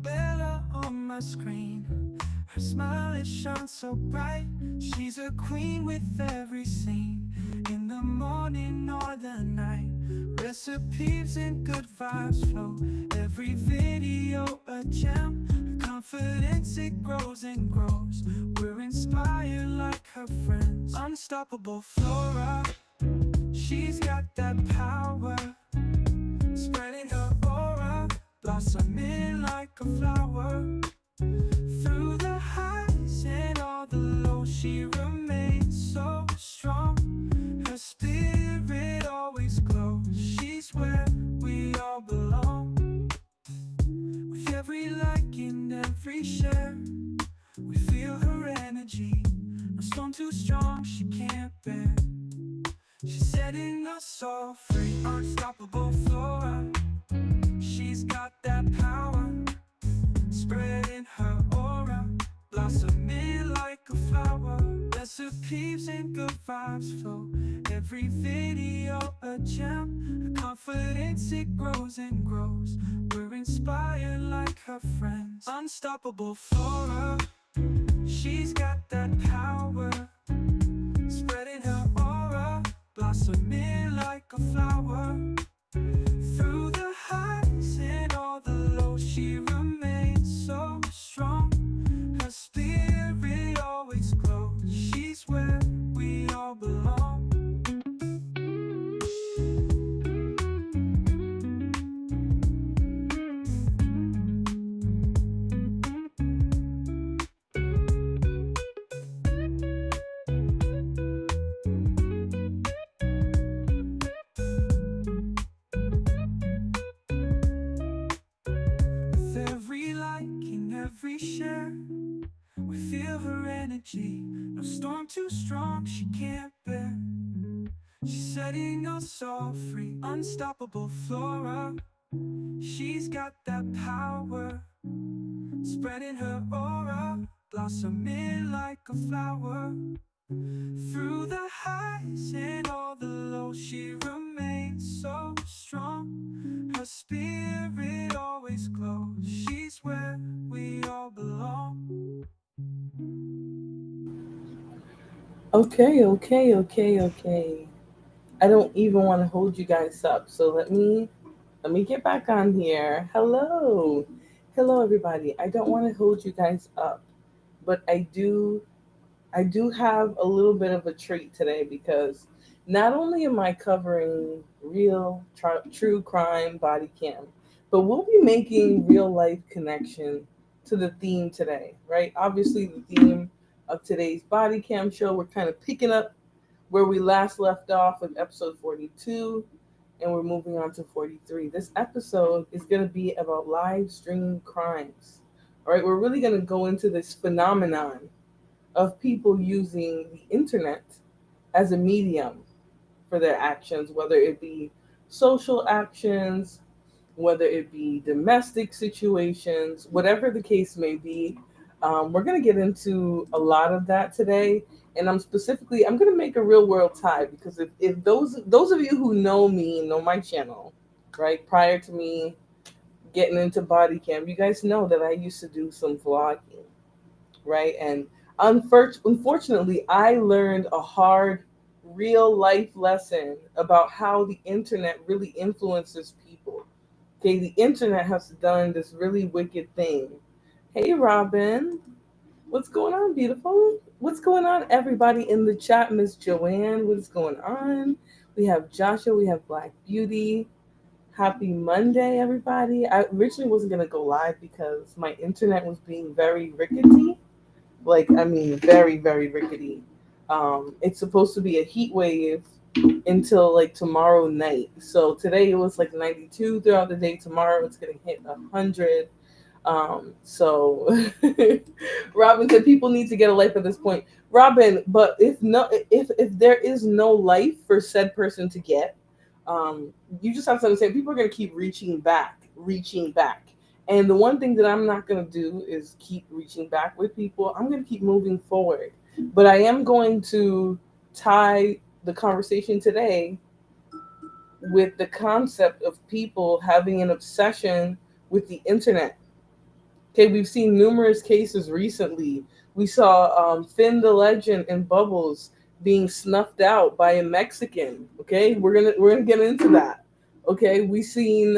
Bella on my screen. Her smile, it shines so bright. She's a queen with every scene. In the morning or the night, recipes and good vibes flow. Every video a gem. Her confidence, it grows and grows. We're inspired like her friends. Unstoppable Flora, she's got that power, spreading her aura, blossoming like a flower. Through the highs and all the lows, she remains so strong. Her spirit always glows. She's where we all belong. With every like and every share, we feel her energy. No storm too strong, she can't bear. She's setting us all free. Unstoppable Flora, she's got that power, spreading her aura, blossoming like a flower. Recipes and good vibes flow. Every video a gem. Her confidence, it grows and grows. We're inspired like her friends. Unstoppable Flora, she's got that power, spreading her aura, blossoming like a flower. Through the highs and all the lows, she remains so strong. Her spirit always glows. She's where we all belong. With every like and every share, we feel her energy. No storm too strong, she can't bear. She's setting us all free. Unstoppable Flora, she's got that power, spreading her aura, blossoming like a flower. Through the highs and all the lows, she remains so strong. Her spirit always glows. She's where we all belong. Okay. I don't even want to hold you guys up, so let me get back on here. Hello everybody. I don't want to hold you guys up, but I do have a little bit of a treat today because not only am I covering true crime body cam, but we'll be making real life connection to the theme today, right? Obviously, the theme of today's body cam show, we're kind of picking up where we last left off with episode 42, and we're moving on to 43. This episode is going to be about live stream crimes. All right, we're really going to go into this phenomenon of people using the internet as a medium for their actions, whether it be social actions, whether it be domestic situations, whatever the case may be. We're going to get into a lot of that today. And I'm going to make a real world tie because if those of you who know me, know my channel, right, prior to me getting into body cam, you guys know that I used to do some vlogging, right? And unfortunately, I learned a hard, real life lesson about how the internet really influences people. Okay, the internet has done this really wicked thing. Hey, Robin, what's going on, beautiful? What's going on, everybody in the chat? Miss Joanne, what's going on? We have Joshua, we have Black Beauty. Happy Monday, everybody. I originally wasn't going to go live because my internet was being very rickety. Like, I mean, very, very rickety. It's supposed to be a heat wave until like tomorrow night. So today it was like 92 throughout the day. Tomorrow it's going to hit 100. So Robin said people need to get a life at this point. Robin, but if there is no life for said person to get, you just have to understand people are going to keep reaching back. And the one thing that I'm not going to do is keep reaching back with people. I'm going to keep moving forward. But I am going to tie the conversation today with the concept of people having an obsession with the internet. Okay, we've seen numerous cases recently. We saw Finn the Legend and Bubbles being snuffed out by a Mexican. Okay, we're gonna get into that. Okay, we seen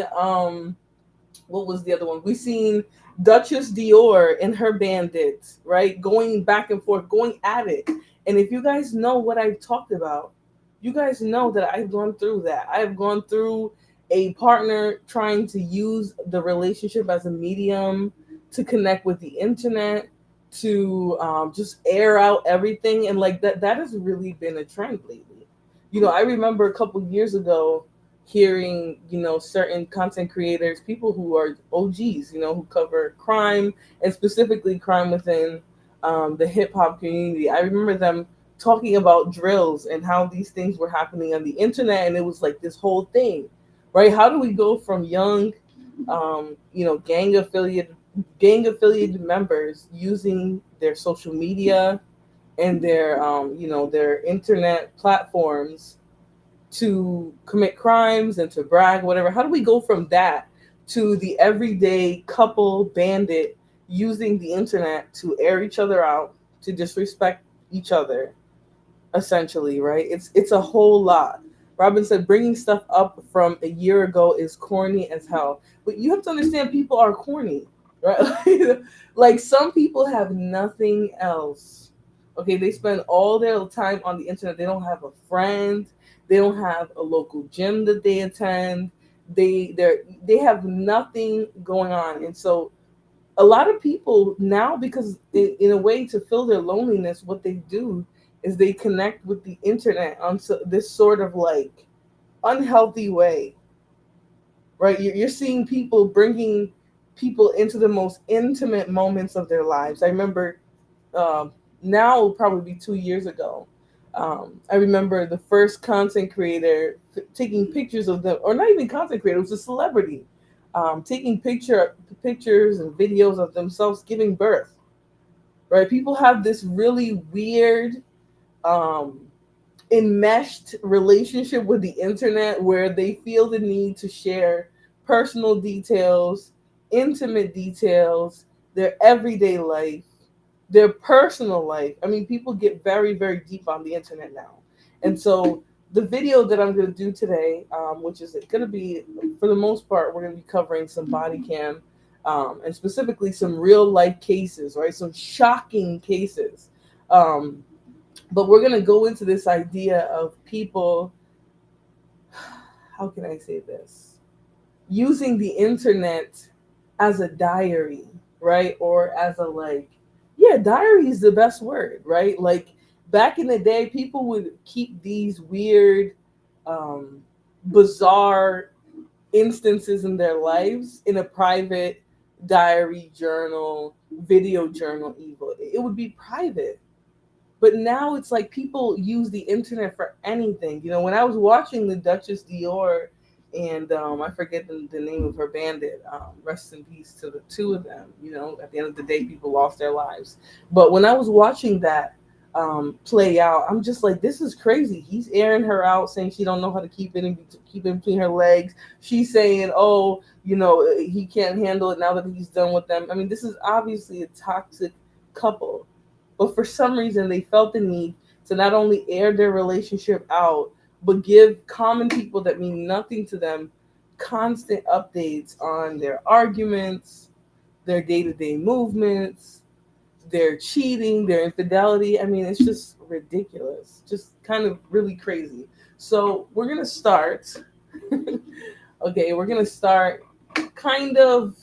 what was the other one? We seen Duchess Dior and her bandits, right? Going back and forth, going at it. And if you guys know what I've talked about, you guys know that I've gone through that. I've gone through a partner trying to use the relationship as a medium to connect with the internet, to just air out everything. And like that has really been a trend lately. I remember a couple years ago hearing, certain content creators, people who are OGs, who cover crime and specifically crime within the hip hop community. I remember them talking about drills and how these things were happening on the internet, and it was like this whole thing, right? How do we go from young, gang affiliated members using their social media and their internet platforms to commit crimes and to brag, whatever? How do we go from that to the everyday couple bandit using the internet to air each other out, to disrespect each other, essentially, right? It's a whole lot. Robin said bringing stuff up from a year ago is corny as hell. But you have to understand people are corny, right? Like some people have nothing else. Okay, they spend all their time on the internet. They don't have a friend. They don't have a local gym that they attend. They have nothing going on. And so a lot of people now, because in a way to fill their loneliness, what they do is they connect with the internet on this sort of like unhealthy way, right? You're seeing people bringing people into the most intimate moments of their lives. I remember, now it'll probably be 2 years ago. I remember the first content creator taking pictures of them, or not even content creator, it was a celebrity, taking pictures and videos of themselves giving birth. Right? People have this really weird, um, enmeshed relationship with the internet where they feel the need to share personal details, intimate details, their everyday life, their personal life. I mean, people get very, very deep on the internet now. And so the video that I'm going to do today, which is going to be, for the most part, we're going to be covering some body cam, and specifically some real life cases, right? Some shocking cases. But we're going to go into this idea of people, how can I say this? Using the internet as a diary, right? Or as a like, yeah, diary is the best word, right? Like back in the day, people would keep these weird, um, bizarre instances in their lives in a private diary journal, video journal, even. It would be private. But now it's like people use the internet for anything. When I was watching the Duchess Dior and I forget the name of her bandit, rest in peace to the two of them. At the end of the day, people lost their lives. But when I was watching that play out, I'm just like, this is crazy. He's airing her out, saying she don't know how to keep it between her legs. She's saying, oh, he can't handle it now that he's done with them. I mean, this is obviously a toxic couple. But for some reason, they felt the need to not only air their relationship out, but give common people that mean nothing to them constant updates on their arguments, their day to day movements, their cheating, their infidelity. I mean, it's just ridiculous, just kind of really crazy. So we're going to start. Okay, we're going to start kind of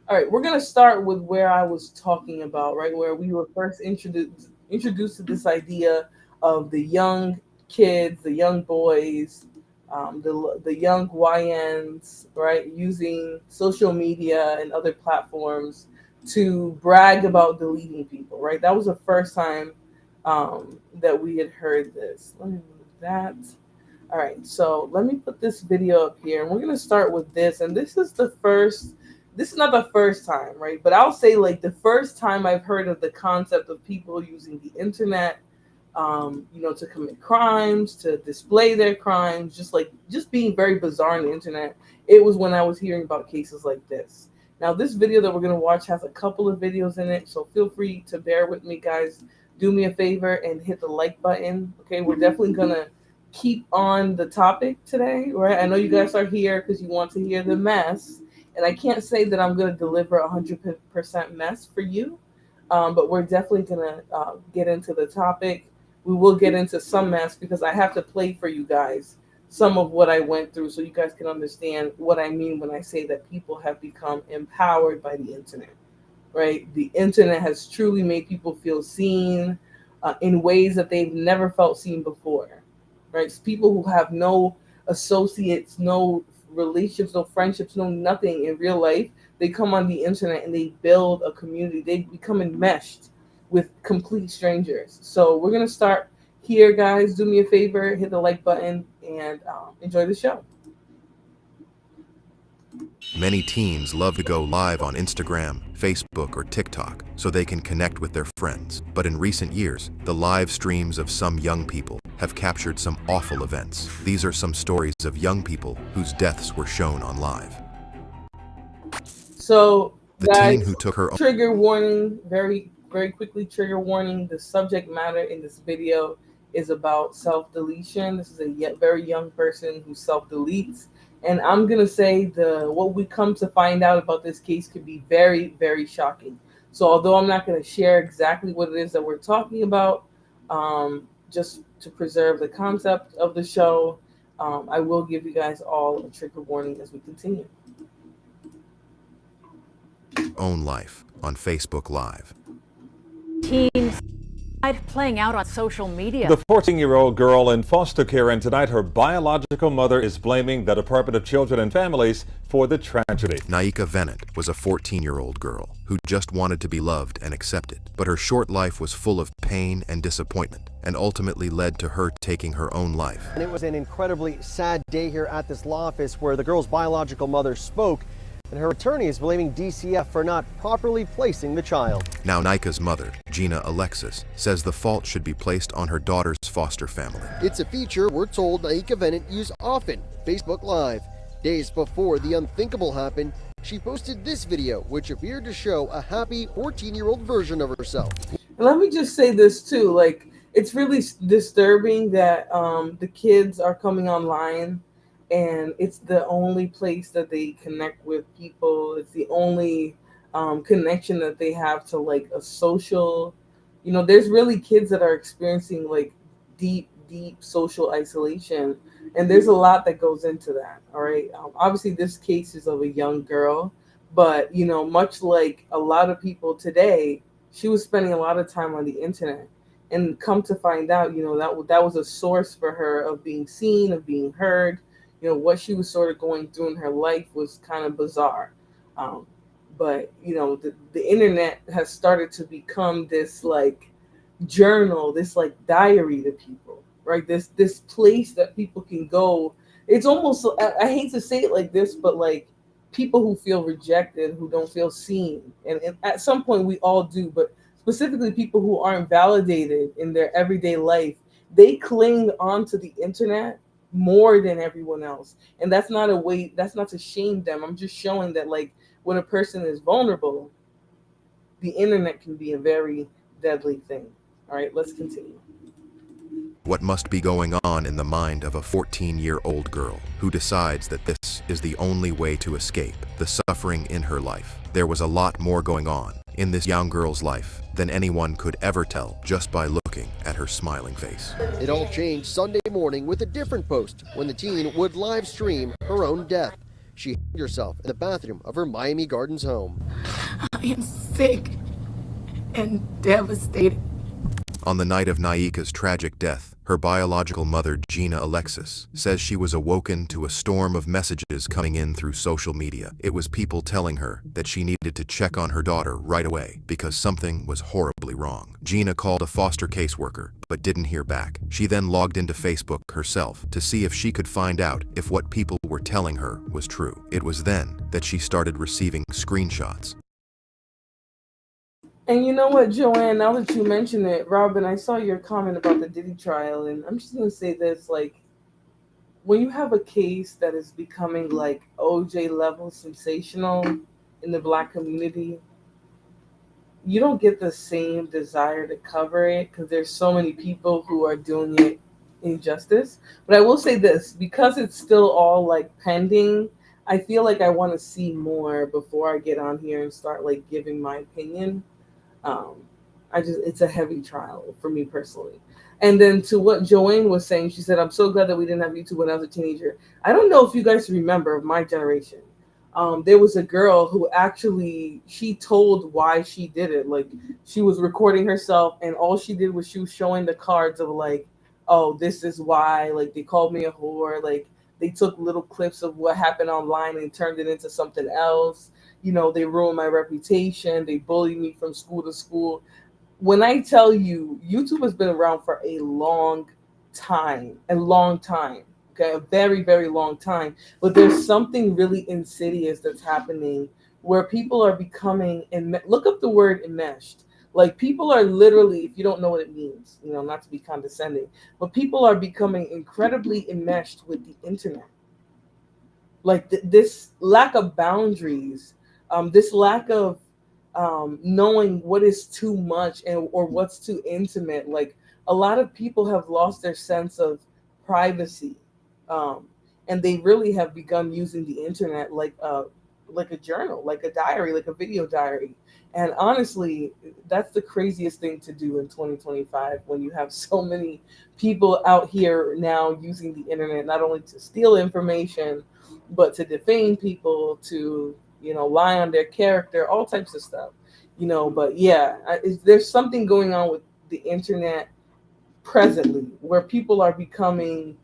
all right, we're gonna start with where I was talking about, right? Where we were first introduced to this idea of the young kids, the young boys, the young YNs, right? Using social media and other platforms to brag about deleting people, right? That was the first time that we had heard this. Let me move that. All right, so let me put this video up here, and we're gonna start with this. And this is the first. This is not the first time, right? But I'll say like the first time I've heard of the concept of people using the internet, to commit crimes, to display their crimes, just being very bizarre on the internet. It was when I was hearing about cases like this. Now, this video that we're going to watch has a couple of videos in it, so feel free to bear with me, guys. Do me a favor and hit the like button. Okay, we're definitely going to keep on the topic today, right? I know you guys are here because you want to hear the mess, and I can't say that I'm going to deliver 100% mess for you, but we're definitely going to get into the topic. We will get into some mess because I have to play for you guys some of what I went through so you guys can understand what I mean when I say that people have become empowered by the internet, right? The internet has truly made people feel seen in ways that they've never felt seen before, right? It's people who have no associates, no relationships, no friendships, no nothing in real life. They come on the internet and they build a community. They become enmeshed with complete strangers. So we're going to start here, guys. Do me a favor, hit the like button, and enjoy the show. Many teens love to go live on Instagram, Facebook, or TikTok so they can connect with their friends. But in recent years, the live streams of some young people have captured some awful events. These are some stories of young people whose deaths were shown on live. So, The guys, teen who took her own trigger warning, very, very quickly, trigger warning. The subject matter in this video is about self-deletion. This is a very young person who self-deletes. And I'm going to say what we come to find out about this case could be very, very shocking. So although I'm not going to share exactly what it is that we're talking about, just to preserve the concept of the show, I will give you guys all a trigger warning as we continue. life on Facebook Live. Teens playing out on social media. The 14-year-old girl in foster care, and tonight her biological mother is blaming the Department of Children and Families for the tragedy. Naika Venant was a 14-year-old girl who just wanted to be loved and accepted, but her short life was full of pain and disappointment, and ultimately led to her taking her own life. And it was an incredibly sad day here at this law office where the girl's biological mother spoke, and her attorney is blaming DCF for not properly placing the child. Now Naika's mother, Gina Alexis, says the fault should be placed on her daughter's foster family. It's a feature we're told Naika Venant used often, Facebook Live. Days before the unthinkable happened, she posted this video, which appeared to show a happy 14-year-old version of herself. Let me just say this too, like, it's really disturbing that the kids are coming online and it's the only place that they connect with people. It's the only connection that they have to like a social, there's really kids that are experiencing like deep social isolation, and there's a lot that goes into that. All right. Obviously this case is of a young girl, but much like a lot of people today, she was spending a lot of time on the internet, and come to find out, that was a source for her of being seen, of being heard. What she was sort of going through in her life was kind of bizarre. But, the internet has started to become this like journal, this like diary to people, right? This place that people can go. It's almost, I hate to say it like this, but like people who feel rejected, who don't feel seen. And at some point we all do, but specifically people who aren't validated in their everyday life, they cling onto the internet more than everyone else. And that's not to shame them. I'm just showing that like when a person is vulnerable, the internet can be a very deadly thing. All right, let's continue. What must be going on in the mind of a 14-year-old girl who decides that this is the only way to escape the suffering in her life? There was a lot more going on in this young girl's life than anyone could ever tell just by looking at her smiling face. It all changed Sunday morning with a different post when the teen would live stream her own death. She hanged herself in the bathroom of her Miami Gardens home. I am sick and devastated. On the night of Naika's tragic death, her biological mother, Gina Alexis, says she was awoken to a storm of messages coming in through social media. It was people telling her that she needed to check on her daughter right away because something was horribly wrong. Gina called a foster caseworker, but didn't hear back. She then logged into Facebook herself to see if she could find out if what people were telling her was true. It was then that she started receiving screenshots. And you know what, Joanne, now that you mention it, Robin, I saw your comment about the Diddy trial, and I'm just going to say this, like, when you have a case that is becoming like OJ level sensational, in the Black community, you don't get the same desire to cover it because there's so many people who are doing it injustice. But I will say this, because it's still all like pending, I feel like I want to see more before I get on here and start like giving my opinion. Um, it's a heavy trial for me personally. And then to what Joanne was saying, she said, I'm so glad that we didn't have YouTube when I was a teenager. I don't know if you guys remember my generation. There was a girl who actually, she told why she did it. Like, she was recording herself, and all she did was she was showing the cards of like, oh, this is why, like, they called me a whore. Like, they took little clips of what happened online and turned it into something else. You know, they ruined my reputation. They bullied me from school to school. When I tell you, YouTube has been around for a long time, okay, a very, very long time. But there's something really insidious that's happening where people are becoming, look up the word enmeshed. Like, people are literally, if you don't know what it means, you know, not to be condescending, but people are becoming incredibly enmeshed with the internet. Like this lack of boundaries, this lack of knowing what is too much and or what's too intimate. Like, a lot of people have lost their sense of privacy, um, and they really have begun using the internet like a journal, like a diary, like a video diary. And honestly, that's the craziest thing to do in 2025 when you have so many people out here now using the internet not only to steal information, but to defame people, to, you know, lie on their character, all types of stuff, you know. But yeah, there's something going on with the internet presently where people are becoming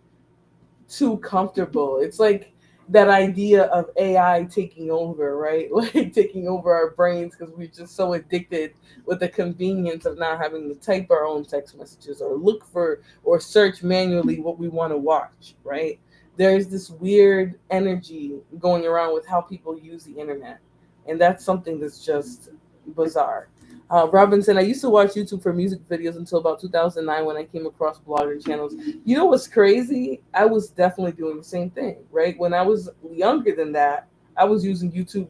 too comfortable. It's like that idea of AI taking over, right? Like taking over our brains because we're just so addicted with the convenience of not having to type our own text messages or look for or search manually what we want to watch, right? There's this weird energy going around with how people use the internet. And that's something that's just bizarre. Robinson, I used to watch YouTube for music videos until about 2009 when I came across blogger channels. You know what's crazy? I was definitely doing the same thing, right? When I was younger than that, I was using YouTube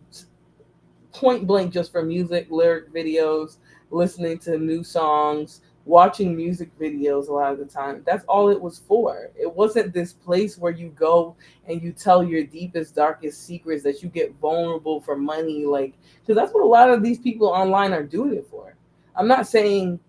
point blank just for music, lyric videos, listening to new songs, watching music videos a lot of the time. That's all it was for. It wasn't this place where you go and you tell your deepest, darkest secrets, that you get vulnerable for money. Like, because that's what a lot of these people online are doing it for. I'm not saying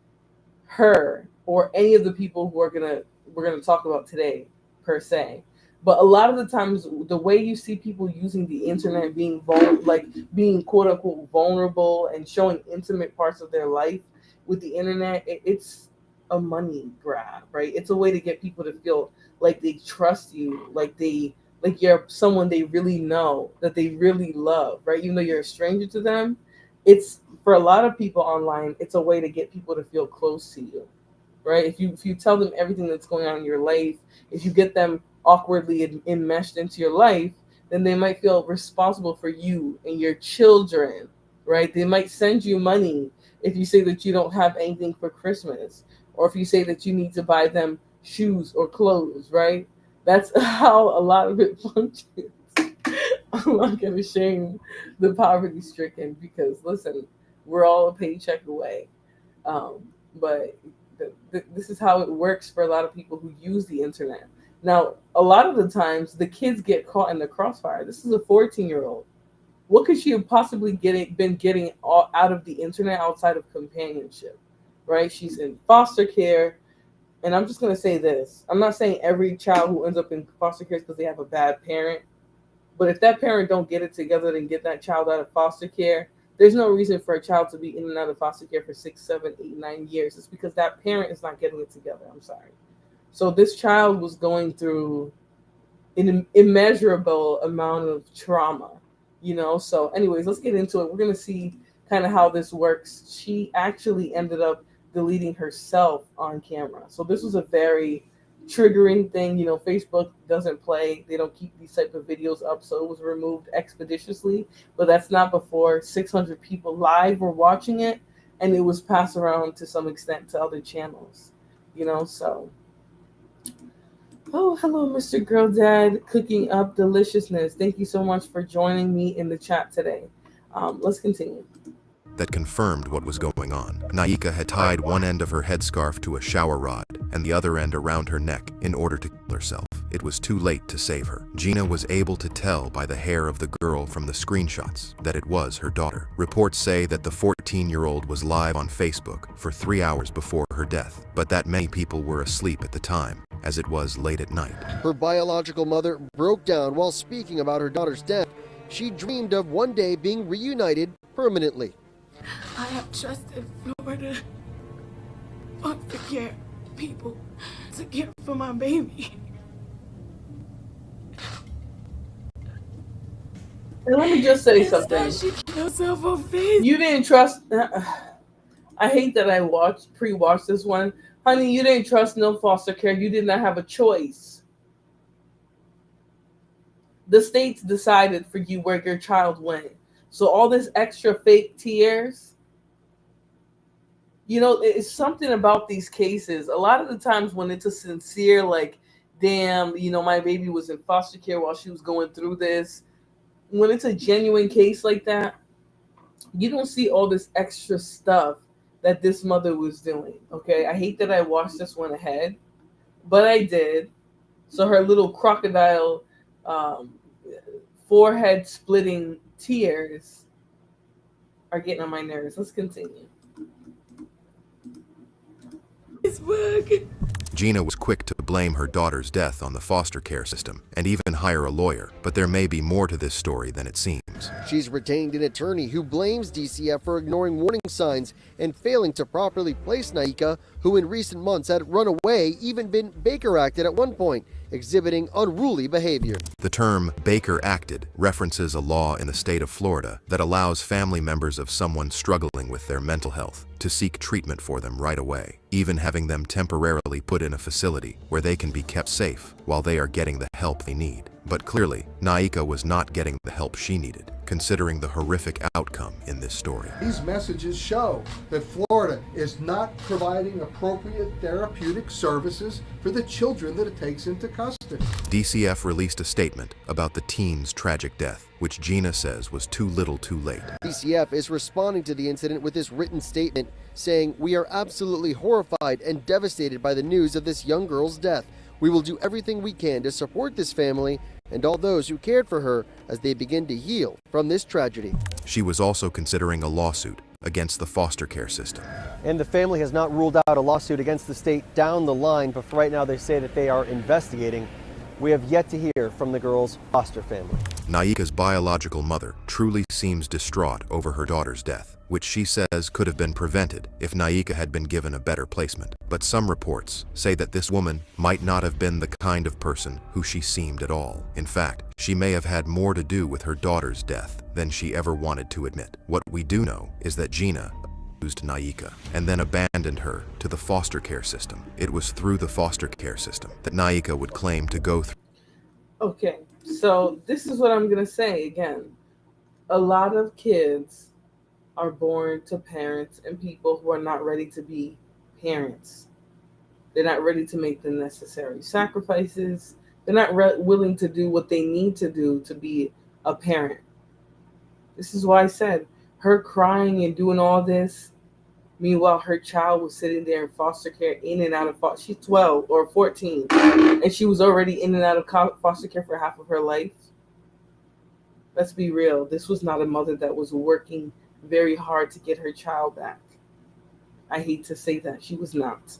her or any of the people who we're gonna talk about today per se. But a lot of the times, the way you see people using the internet, being quote unquote vulnerable and showing intimate parts of their life with the internet, it's a money grab, right? It's a way to get people to feel like they trust you, like you're someone they really know, that they really love, right? Even though you're a stranger to them, it's, for a lot of people online, it's a way to get people to feel close to you, right? If you tell them everything that's going on in your life, if you get them awkwardly enmeshed into your life, then they might feel responsible for you and your children, right? They might send you money if you say that you don't have anything for Christmas, or if you say that you need to buy them shoes or clothes, right? That's how a lot of it functions. I'm not going to shame the poverty stricken because, listen, we're all a paycheck away. But this is how it works for a lot of people who use the internet. Now, a lot of the times, the kids get caught in the crossfire. This is a 14-year-old. What could she have possibly been getting out of the internet outside of companionship, right? She's in foster care. And I'm just going to say this. I'm not saying every child who ends up in foster care is because they have a bad parent. But if that parent don't get it together and get that child out of foster care, there's no reason for a child to be in and out of foster care for 6, 7, 8, 9 years. It's because that parent is not getting it together. I'm sorry. So this child was going through an immeasurable amount of trauma, you know? So anyways, let's get into it. We're going to see kind of how this works. She actually ended up deleting herself on camera. So this was a very triggering thing. You know, Facebook doesn't play. They don't keep these type of videos up. So it was removed expeditiously, but that's not before 600 people live were watching it. And it was passed around to some extent to other channels, you know, so. Oh, hello, Mr. Girl Dad, cooking up deliciousness. Thank you so much for joining me in the chat today. Let's continue. That confirmed what was going on. Naika had tied one end of her headscarf to a shower rod and the other end around her neck in order to kill herself. It was too late to save her. Gina was able to tell by the hair of the girl from the screenshots that it was her daughter. Reports say that the 14-year-old was live on Facebook for 3 hours before her death, but that many people were asleep at the time, as it was late at night. Her biological mother broke down while speaking about her daughter's death. She dreamed of one day being reunited permanently. I have trusted Florida foster care people to care for my baby. And let me just say something. She killed herself on Facebook. You didn't trust. I hate that I pre-watched this one. Honey, you didn't trust no foster care. You did not have a choice. The states decided for you where your child went. So all this extra fake tears, it's something about these cases. A lot of the times when it's a sincere, like, damn, my baby was in foster care while she was going through this. When it's a genuine case like that, you don't see all this extra stuff that this mother was doing. Okay, I hate that I watched this one ahead, but I did. So her little crocodile forehead splitting tears are getting on my nerves. Let's continue. Gina was quick to blame her daughter's death on the foster care system and even hire a lawyer, but there may be more to this story than it seems. She's retained an attorney who blames DCF for ignoring warning signs and failing to properly place Naika, who in recent months had run away, even been Baker acted at one point, exhibiting unruly behavior. The term Baker acted references a law in the state of Florida that allows family members of someone struggling with their mental health to seek treatment for them right away, even having them temporarily put in a facility where they can be kept safe while they are getting the help they need. But clearly, Naika was not getting the help she needed, considering the horrific outcome in this story. These messages show that Florida is not providing appropriate therapeutic services for the children that it takes into custody. DCF released a statement about the teen's tragic death, which Gina says was too little too late. DCF is responding to the incident with this written statement saying, "We are absolutely horrified and devastated by the news of this young girl's death. We will do everything we can to support this family and all those who cared for her as they begin to heal from this tragedy." She was also considering a lawsuit against the foster care system. And the family has not ruled out a lawsuit against the state down the line, but for right now they say that they are investigating. We have yet to hear from the girl's foster family. Naika's biological mother truly seems distraught over her daughter's death, which she says could have been prevented if Naika had been given a better placement. But some reports say that this woman might not have been the kind of person who she seemed at all. In fact, she may have had more to do with her daughter's death than she ever wanted to admit. What we do know is that Gina used Naika and then abandoned her to the foster care system. It was through the foster care system that Naika would claim to go through. Okay, so this is what I'm going to say again. A lot of kids are born to parents and people who are not ready to be parents. They're not ready to make the necessary sacrifices. They're not willing to do what they need to do to be a parent. This is why I said her crying and doing all this. Meanwhile, her child was sitting there in foster care, in and out of foster. She's 12 or 14, and she was already in and out of foster care for half of her life. Let's be real. This was not a mother that was working very hard to get her child back. I hate to say that. She was not.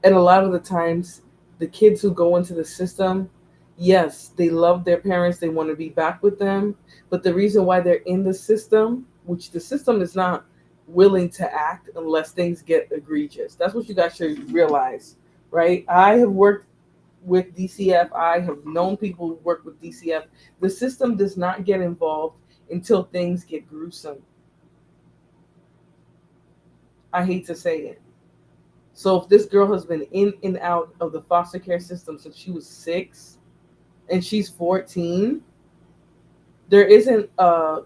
And a lot of the times, the kids who go into the system, yes, they love their parents. They want to be back with them. But the reason why they're in the system, which the system is not willing to act unless things get egregious. That's what you guys should realize, right? I have worked with DCF. I have known people who work with DCF. The system does not get involved until things get gruesome. I hate to say it. So if this girl has been in and out of the foster care system since she was 6 and she's 14, there isn't a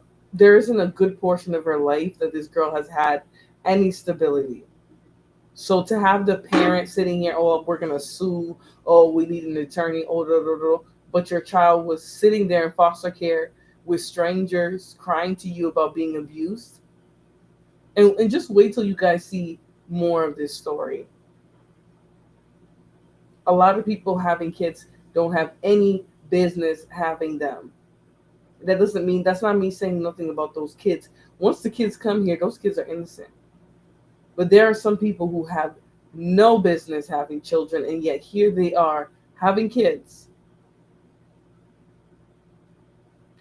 good portion of her life that this girl has had any stability. So to have the parent sitting here, oh, we're going to sue, oh, we need an attorney, oh, but your child was sitting there in foster care with strangers crying to you about being abused. And just wait till you guys see more of this story. A lot of people having kids don't have any business having them. That doesn't mean, that's not me saying nothing about those kids. Once the kids come here, those kids are innocent. But there are some people who have no business having children, and yet here they are having kids.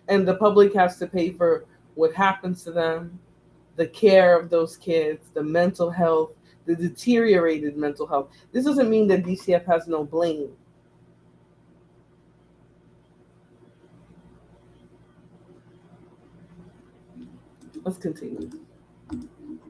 And the public has to pay for what happens to them, the care of those kids, the mental health, the deteriorated mental health. This doesn't mean that DCF has no blame. Let's continue.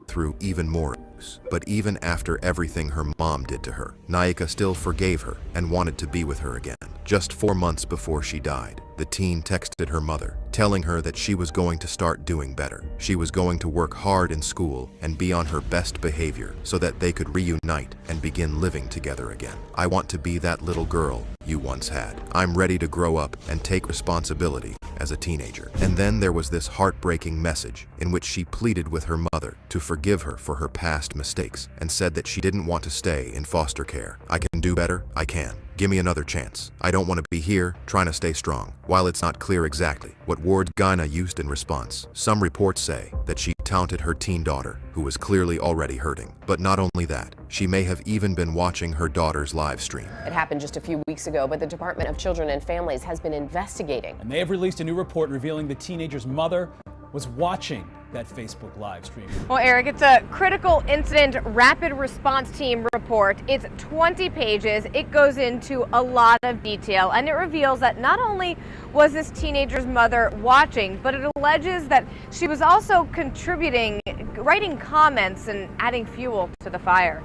Through even more abuse. But even after everything her mom did to her, Naika still forgave her and wanted to be with her again. Just 4 months before she died, the teen texted her mother, telling her that she was going to start doing better. She was going to work hard in school and be on her best behavior so that they could reunite and begin living together again. I want to be that little girl you once had. I'm ready to grow up and take responsibility as a teenager. And then there was this heartbreaking message in which she pleaded with her mother to forgive her for her past mistakes and said that she didn't want to stay in foster care. I can do better, I can. Give me another chance. I don't want to be here trying to stay strong. While it's not clear exactly what words Gina used in response, some reports say that she taunted her teen daughter, who was clearly already hurting. But not only that, she may have even been watching her daughter's live stream. It happened just a few weeks ago, but the Department of Children and Families has been investigating. And they have released a new report revealing the teenager's mother was watching that Facebook live stream. Well, Eric, it's a critical incident rapid response team report. It's 20 pages. It goes into a lot of detail, and it reveals that not only was this teenager's mother watching, but it alleges that she was also contributing, writing comments and adding fuel to the fire.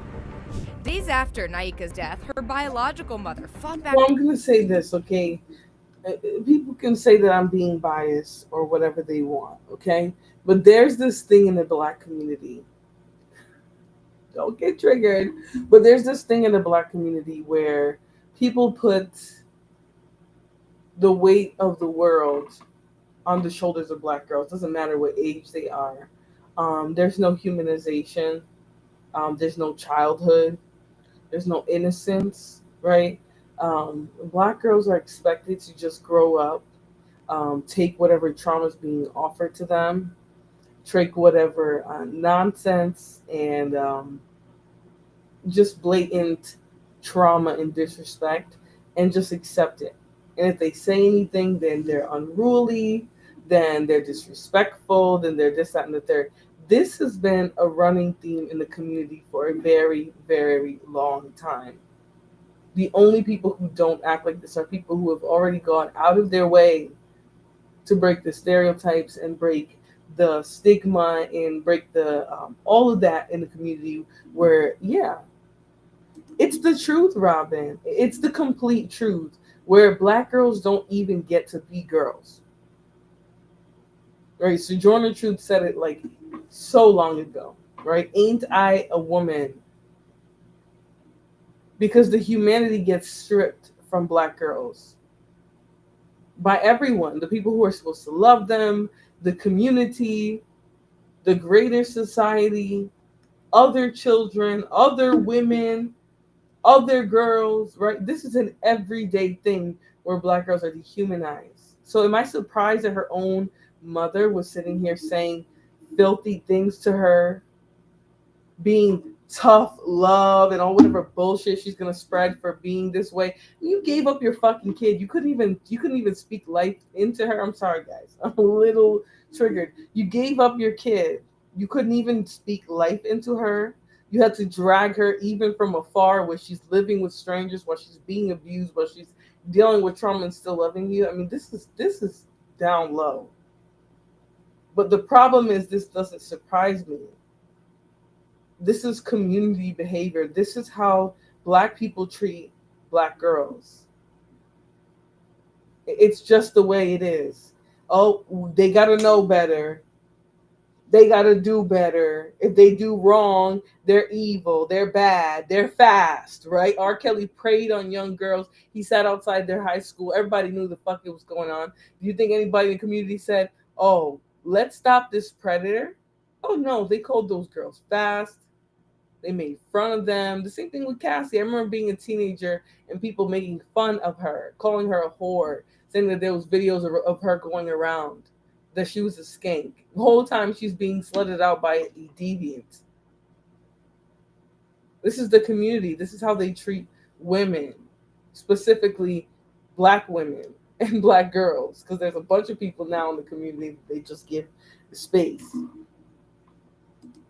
Days after Naika's death, her biological mother fought back. Well, I'm going to say this, okay? People can say that I'm being biased or whatever they want, okay? But there's this thing in the Black community. Don't get triggered. But there's this thing in the Black community where people put the weight of the world on the shoulders of Black girls. Doesn't matter what age they are. There's no humanization. There's no childhood. There's no innocence, right? Black girls are expected to just grow up, take whatever trauma is being offered to them, take whatever nonsense and just blatant trauma and disrespect and just accept it. And if they say anything, then they're unruly, then they're disrespectful, then they're this, that, and the third. This has been a running theme in the community for a very, very long time. The only people who don't act like this are people who have already gone out of their way to break the stereotypes and break the stigma and break the all of that in the community where, yeah, it's the truth, Robin. It's the complete truth where Black girls don't even get to be girls. Right? Sojourner Truth said it like so long ago, right? Ain't I a woman? Because the humanity gets stripped from Black girls by everyone, the people who are supposed to love them, the community, the greater society, other children, other women, other girls, right? This is an everyday thing where Black girls are dehumanized. So am I surprised that her own mother was sitting here saying filthy things to her, being tough love and all whatever bullshit she's gonna spread for being this way? You gave up your fucking kid. You couldn't even speak life into her. I'm sorry, guys. I'm a little triggered. You gave up your kid. You couldn't even speak life into her. You had to drag her even from afar where she's living with strangers, while she's being abused, while she's dealing with trauma and still loving you. I mean, this is down low. But the problem is this doesn't surprise me. This is community behavior. This is how Black people treat Black girls. It's just the way it is. Oh, they got to know better. they got to do better. If they do wrong, they're evil, they're bad, they're fast, right? R. Kelly preyed on young girls. He sat outside their high school. Everybody knew the fuck it was going on. Do you think anybody in the community said, oh, let's stop this predator? Oh, no, they called those girls fast. They made fun of them. The same thing with Cassie. I remember being a teenager and people making fun of her, calling her a whore, saying that there was videos of her going around, that she was a skank. The whole time she's being slutted out by a deviant. This is the community. This is how they treat women, specifically black women and black girls, because there's a bunch of people now in the community that they just give space.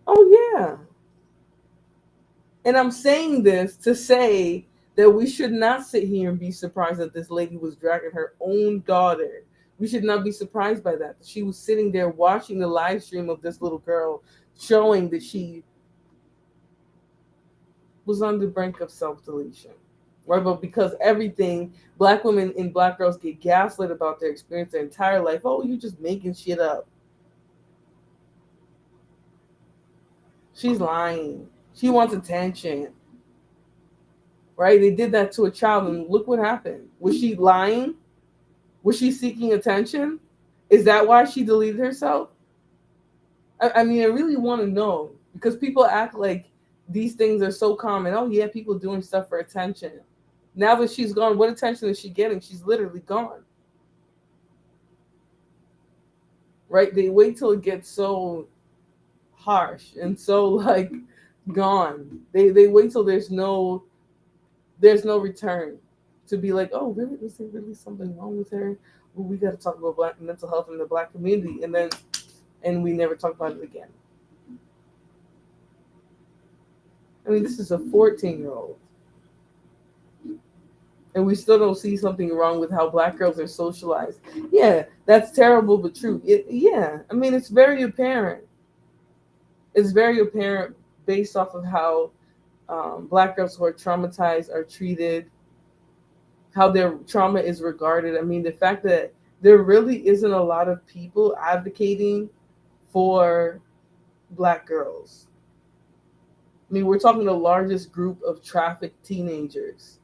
Oh, yeah. And I'm saying this to say that we should not sit here and be surprised that this lady was dragging her own daughter. We should not be surprised by that. She was sitting there watching the live stream of this little girl, showing that she was on the brink of self-deletion. Right? But because everything, black women and black girls get gaslit about their experience their entire life. Oh, you're just making shit up. She's lying. She wants attention. Right? They did that to a child, and look what happened. Was she lying? Was she seeking attention? Is that why she deleted herself? I mean, I really want to know, because people act like these things are so common. Oh, yeah, people doing stuff for attention. Now that she's gone, what attention is she getting? She's literally gone. Right? They wait till it gets so harsh and so, like, gone. They wait till there's no return to be like, oh, really? Was there really something wrong with her? Well, we got to talk about black mental health in the black community, and we never talk about it again. I mean, this is a 14-year-old, and we still don't see something wrong with how black girls are socialized. Yeah, that's terrible but true. I mean, it's very apparent. It's very apparent based off of how black girls who are traumatized are treated, how their trauma is regarded. I mean, the fact that there really isn't a lot of people advocating for black girls. I mean, we're talking the largest group of trafficked teenagers.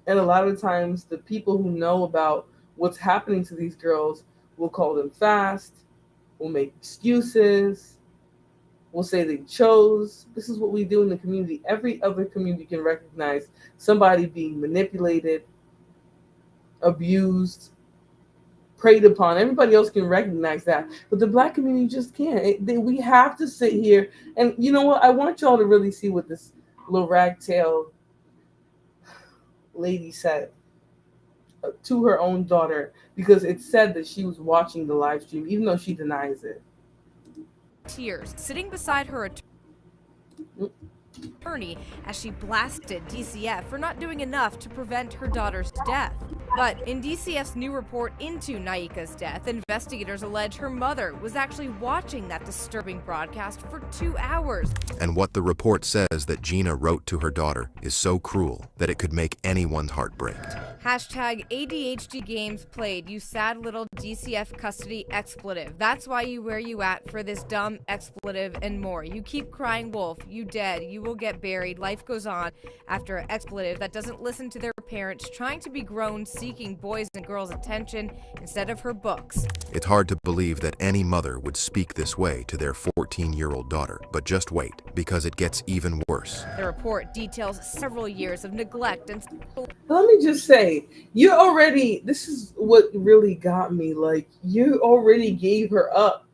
And a lot of times the people who know about what's happening to these girls will call them fast, will make excuses, will say they chose. This is what we do in the community. Every other community can recognize somebody being manipulated, abused, preyed upon. Everybody else can recognize that. But the black community just can't. We have to sit here. And you know what? I want y'all to really see what this little ragtail lady said to her own daughter, because it said that she was watching the live stream, even though she denies it. Tears, sitting beside her attorney as she blasted DCF for not doing enough to prevent her daughter's death. But in DCF's new report into Naika's death, investigators allege her mother was actually watching that disturbing broadcast for 2 hours. And what the report says that Gina wrote to her daughter is so cruel that it could make anyone's heart break. Hashtag ADHD games played, you sad little DCF custody expletive. That's why you where you at for this dumb expletive and more. You keep crying wolf, you dead, you will get buried, life goes on. After an expletive that doesn't listen to their parents, trying to be grown, seeking boys and girls' attention instead of her books. It's hard to believe that any mother would speak this way to their 14-year-old daughter, but just wait, because it gets even worse. The report details several years of neglect and... Let me just say, this is what really got me, like, you already gave her up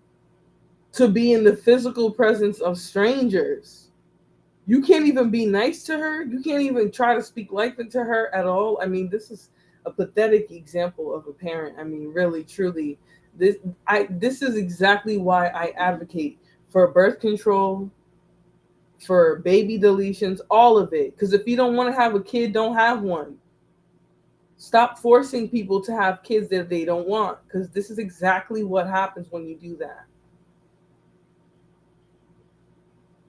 to be in the physical presence of strangers. You can't even be nice to her. You can't even try to speak life into her at all. I mean, this is a pathetic example of a parent. I mean, really, truly, this is exactly why I advocate for birth control, for baby deletions, all of it. Because if you don't want to have a kid, don't have one. Stop forcing people to have kids that they don't want, because this is exactly what happens when you do that.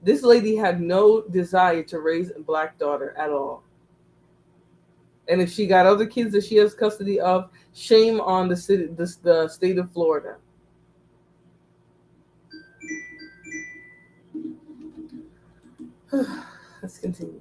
This lady had no desire to raise a black daughter at all. And if she got other kids that she has custody of, shame on the state of Florida. Let's continue.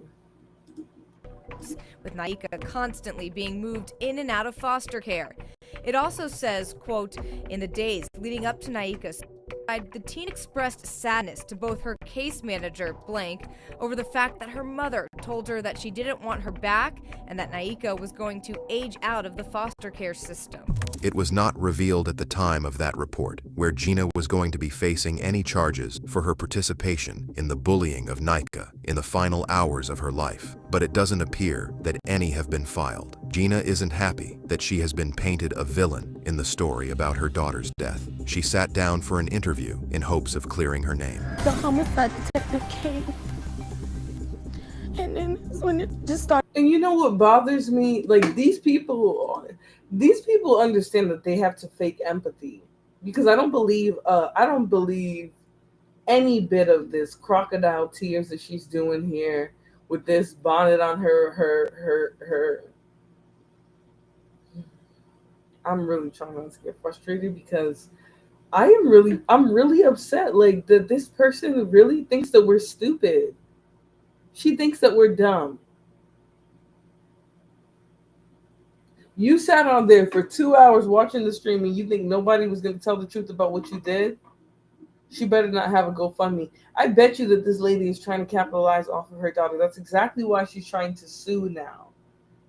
With Naika constantly being moved in and out of foster care. It also says, quote, in the days leading up to Naika's suicide, the teen expressed sadness to both her case manager, blank, over the fact that her mother told her that she didn't want her back and that Naika was going to age out of the foster care system. It was not revealed at the time of that report where Gina was going to be facing any charges for her participation in the bullying of Naika in the final hours of her life, but it doesn't appear that any have been filed. Gina isn't happy that she has been painted a villain in the story about her daughter's death. She sat down for an interview in hopes of clearing her name. The homicide detective came. And then when it just started. And you know what bothers me? Like, these people understand that they have to fake empathy, because I don't believe any bit of this crocodile tears that she's doing here with this bonnet on her. I'm really trying not to get frustrated, because I'm really upset, like, that this person really thinks that we're stupid. She thinks that we're dumb. You sat on there for 2 hours watching the stream and you think nobody was going to tell the truth about what you did? She better not have a GoFundMe. I bet you that this lady is trying to capitalize off of her daughter. That's exactly why she's trying to sue now.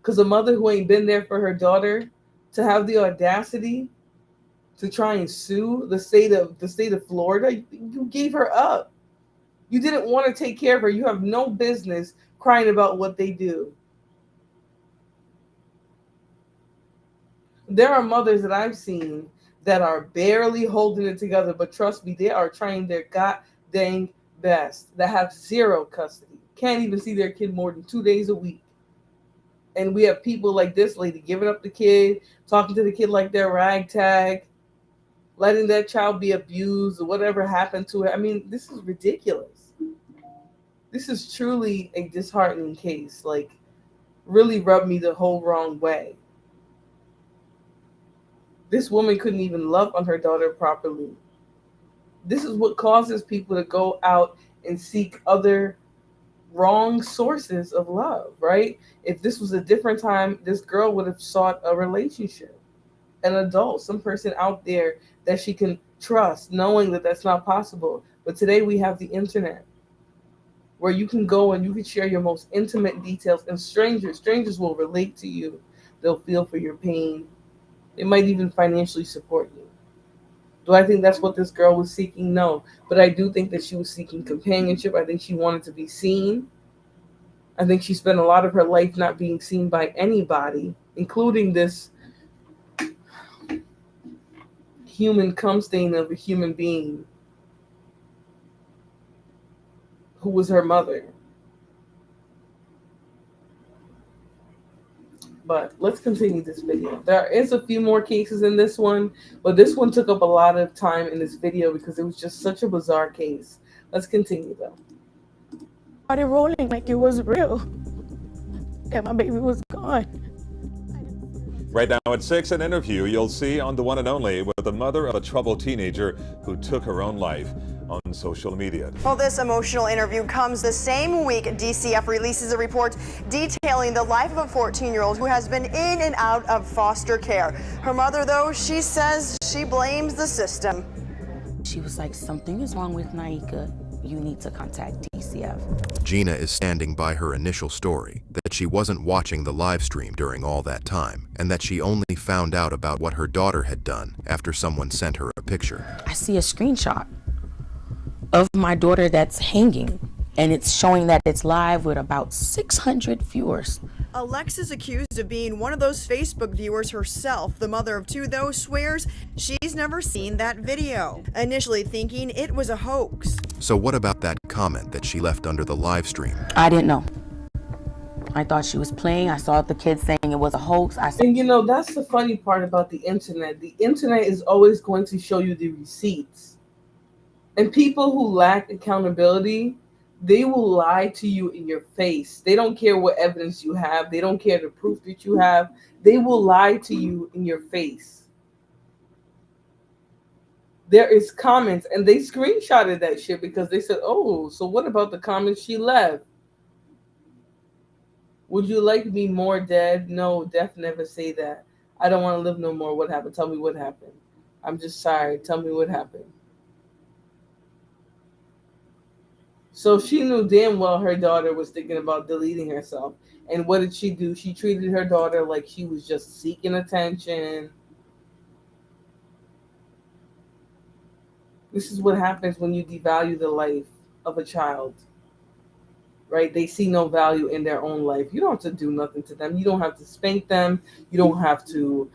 Because a mother who ain't been there for her daughter, to have the audacity to try and sue the state of Florida, you gave her up. You didn't want to take care of her. You have no business crying about what they do. There are mothers that I've seen that are barely holding it together, but trust me, they are trying their god dang best, that have zero custody, can't even see their kid more than 2 days a week. And we have people like this lady giving up the kid, talking to the kid like they're ragtag, letting that child be abused or whatever happened to it. I mean, this is ridiculous. This is truly a disheartening case. Like, really rubbed me the whole wrong way. This woman couldn't even love on her daughter properly. This is what causes people to go out and seek other wrong sources of love, right? If this was a different time, this girl would have sought a relationship, an adult, some person out there that she can trust, knowing that that's not possible. But today we have the internet, where you can go and you can share your most intimate details, and strangers will relate to you. They'll feel for your pain. They might even financially support you. Do I think that's what this girl was seeking? No. But I do think that she was seeking companionship. I think she wanted to be seen. I think she spent a lot of her life not being seen by anybody, including this human cum stain of a human being who was her mother. But let's continue this video. There is a few more cases in this one, but this one took up a lot of time in this video because it was just such a bizarre case. Let's continue though. Started rolling like it was real. And my baby was gone. Right now at 6, an interview you'll see on The One and Only with the mother of a troubled teenager who took her own life on social media. Well, this emotional interview comes the same week DCF releases a report detailing the life of a 14-year-old who has been in and out of foster care. Her mother, though, she says she blames the system. She was like, something is wrong with Naika. You need to contact DCF. Gina is standing by her initial story that she wasn't watching the live stream during all that time, and that she only found out about what her daughter had done after someone sent her a picture. I see a screenshot of my daughter that's hanging, and it's showing that it's live with about 600 viewers. Alexis, accused of being one of those Facebook viewers herself. The mother of two, though, swears she's never seen that video, initially thinking it was a hoax. So what about that comment that she left under the live stream? I didn't know. I thought she was playing. I saw the kids saying it was a hoax. And you know, that's the funny part about the internet. The internet is always going to show you the receipts. And people who lack accountability, they will lie to you in your face. They don't care what evidence you have. They don't care the proof that you have. They will lie to you in your face. There is comments, and they screenshotted that shit because they said, oh, so what about the comments she left? Would you like me more dead? No, Def never say that. I don't want to live no more. What happened? Tell me what happened. I'm just sorry. Tell me what happened. So she knew damn well her daughter was thinking about deleting herself. And what did she do? She treated her daughter like she was just seeking attention. This is what happens when you devalue the life of a child. Right? They see no value in their own life. You don't have to do nothing to them. You don't have to spank them. You don't have to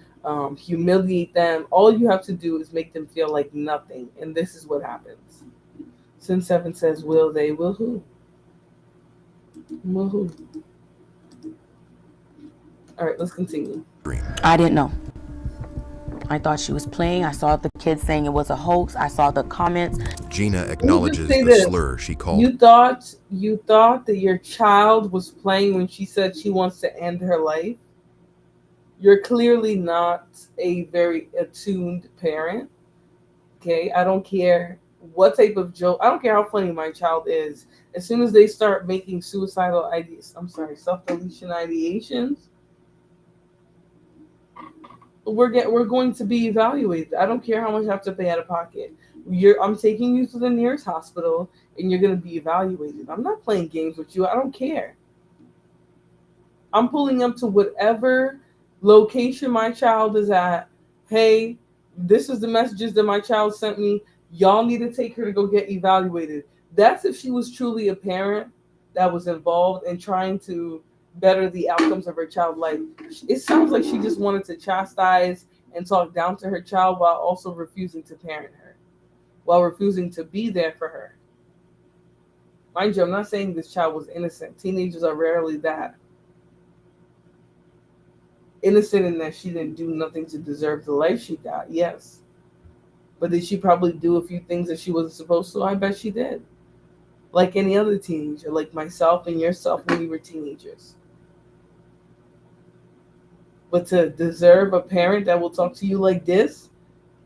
humiliate them. All you have to do is make them feel like nothing. And this is what happens. Sin 7 says, will they? Will who? Will who? All right, let's continue. I didn't know. I thought she was playing. I saw the kids saying it was a hoax. I saw the comments. Gina acknowledges the slur she called. You thought that your child was playing when she said she wants to end her life? You're clearly not a very attuned parent. Okay? I don't care what type of joke. I don't care how funny my child is. As soon as they start making self-deletion ideations, we're going to be evaluated. I don't care how much I have to pay out of pocket. I'm taking you to the nearest hospital and you're going to be evaluated. I'm not playing games with you. I don't care. I'm pulling up to whatever location my child is at. Hey, this is the messages that my child sent me. Y'all need to take her to go get evaluated. That's if she was truly a parent that was involved in trying to better the outcomes of her child's life. It sounds like she just wanted to chastise and talk down to her child while also refusing to parent her, while refusing to be there for her. Mind you, I'm not saying this child was innocent. Teenagers are rarely that. Innocent in that she didn't do nothing to deserve the life she got, yes. But did she probably do a few things that she wasn't supposed to? I bet she did. Like any other teenager, like myself and yourself when we were teenagers. But to deserve a parent that will talk to you like this,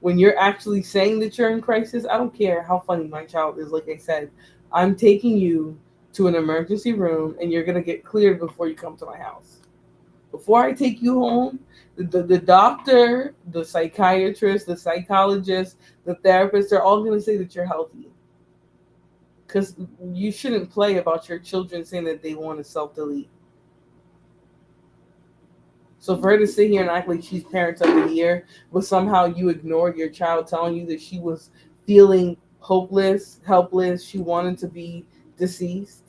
when you're actually saying that you're in crisis, I don't care how funny my child is. Like I said, I'm taking you to an emergency room and you're going to get cleared before you come to my house. Before I take you home, the doctor, the psychiatrist, the psychologist, the therapist, they're all going to say that you're healthy. Because you shouldn't play about your children saying that they want to self-delete. So for her to sit here and act like she's parent of the year, but somehow you ignored your child telling you that she was feeling hopeless, helpless, she wanted to be deceased.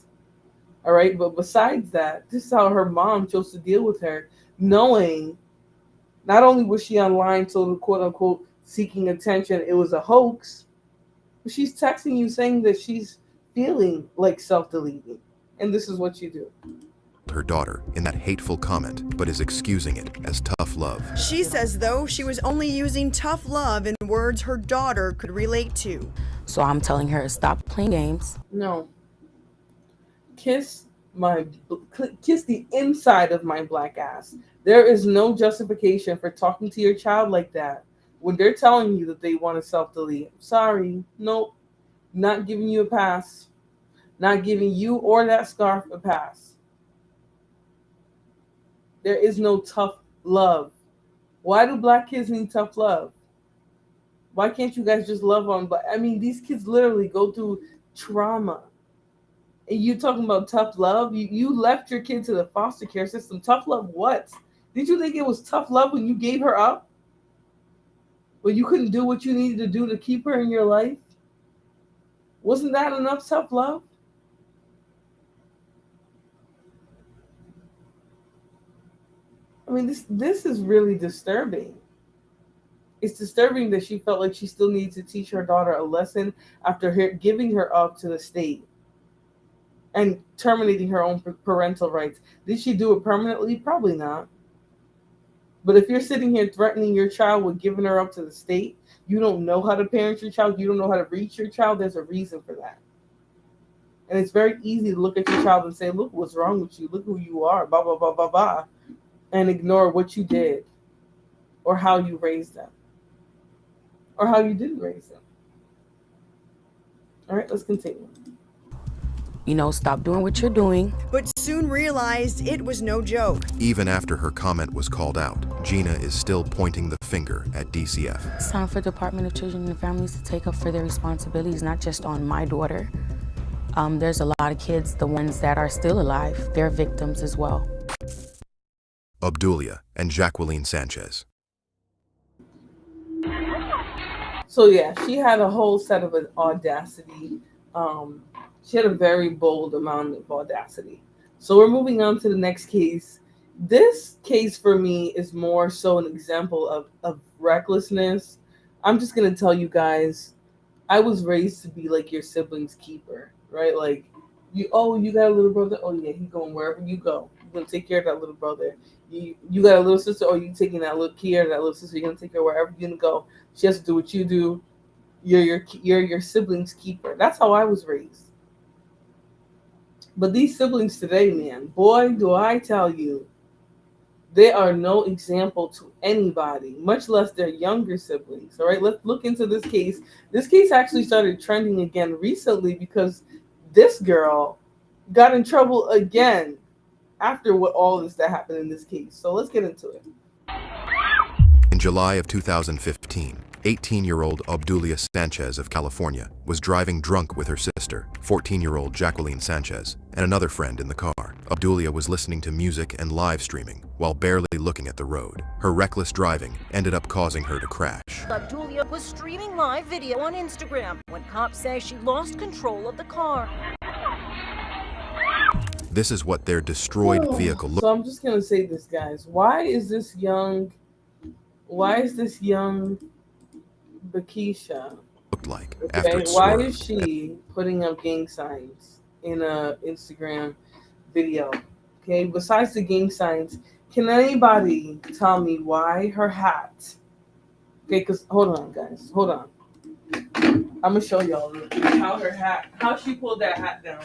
All right, but besides that, this is how her mom chose to deal with her, knowing not only was she online, so the quote unquote seeking attention, it was a hoax, but she's texting you saying that she's feeling like self-deleting. And this is what you do. Her daughter in that hateful comment, but is excusing it as tough love. She says, though, she was only using tough love in words her daughter could relate to. So I'm telling her, stop playing games. No. Kiss the inside of my black ass. There is no justification for talking to your child like that when they're telling you that they want to self-delete. Sorry, nope, not giving you a pass. Not giving you or that scarf a pass. There is no tough love. Why do black kids need tough love? Why can't you guys just love on? But I mean, these kids literally go through trauma. And you talking about tough love? You left your kid to the foster care system. Tough love what? Did you think it was tough love when you gave her up? When you couldn't do what you needed to do to keep her in your life? Wasn't that enough tough love? I mean, this is really disturbing. It's disturbing that she felt like she still needed to teach her daughter a lesson after giving her up to the state and terminating her own parental rights. Did she do it permanently? Probably not. But if you're sitting here threatening your child with giving her up to the state, you don't know how to parent your child, you don't know how to reach your child, there's a reason for that. And it's very easy to look at your child and say, look what's wrong with you, look who you are, blah, blah, blah, blah, blah, and ignore what you did or how you raised them. or how you didn't raise them. All right, let's continue. Stop doing what you're doing. But soon realized it was no joke. Even after her comment was called out, Gina is still pointing the finger at DCF. It's time for Department of Children and Families to take up for their responsibilities, not just on my daughter. There's a lot of kids, the ones that are still alive, they're victims as well. Obdulia and Jacqueline Sanchez. So yeah, she had a whole set of audacity. She had a very bold amount of audacity. So we're moving on to the next case. This case for me is more so an example of recklessness. I'm just going to tell you guys, I was raised to be like your sibling's keeper, right? Like, you got a little brother? Oh yeah, he's going wherever you go. You're going to take care of that little brother. You got a little sister? Oh, you taking that little care of that little sister. You're going to take her wherever you're going to go. She has to do what you do. You're your sibling's keeper. That's how I was raised. But these siblings today, man, boy, do I tell you, they are no example to anybody, much less their younger siblings. All right, let's look into this case. This case actually started trending again recently because this girl got in trouble again after what all this that happened in this case. So let's get into it. In July of 2015, 18-year-old Obdulia Sanchez of California was driving drunk with her sister, 14-year-old Jacqueline Sanchez, and another friend in the car. Obdulia was listening to music and live streaming while barely looking at the road. Her reckless driving ended up causing her to crash. Obdulia was streaming live video on Instagram when cops say she lost control of the car. This is what their destroyed vehicle looked like. So I'm just going to say this, guys. Why is this young Bakisha looked like after it why is she putting up gang signs in a Instagram video? Okay, besides the gang signs, can anybody tell me why her hat? Okay, because hold on, guys, hold on. I'm gonna show y'all how she pulled that hat down.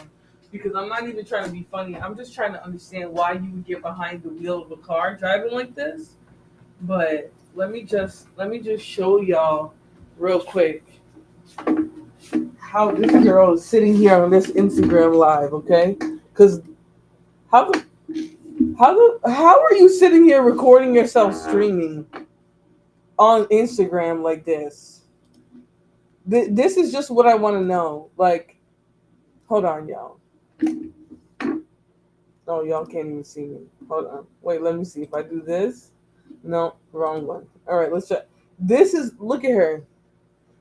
Because I'm not even trying to be funny. I'm just trying to understand why you would get behind the wheel of a car driving like this. But let me just show y'all real quick how this girl is sitting here on this Instagram live, okay? Because how are you sitting here recording yourself streaming on Instagram like this? This is just what I want to know. Like, hold on, y'all. Oh, y'all can't even see me. Hold on. Wait, let me see. If I do this. No, wrong one. All right, let's try. This is, look at her.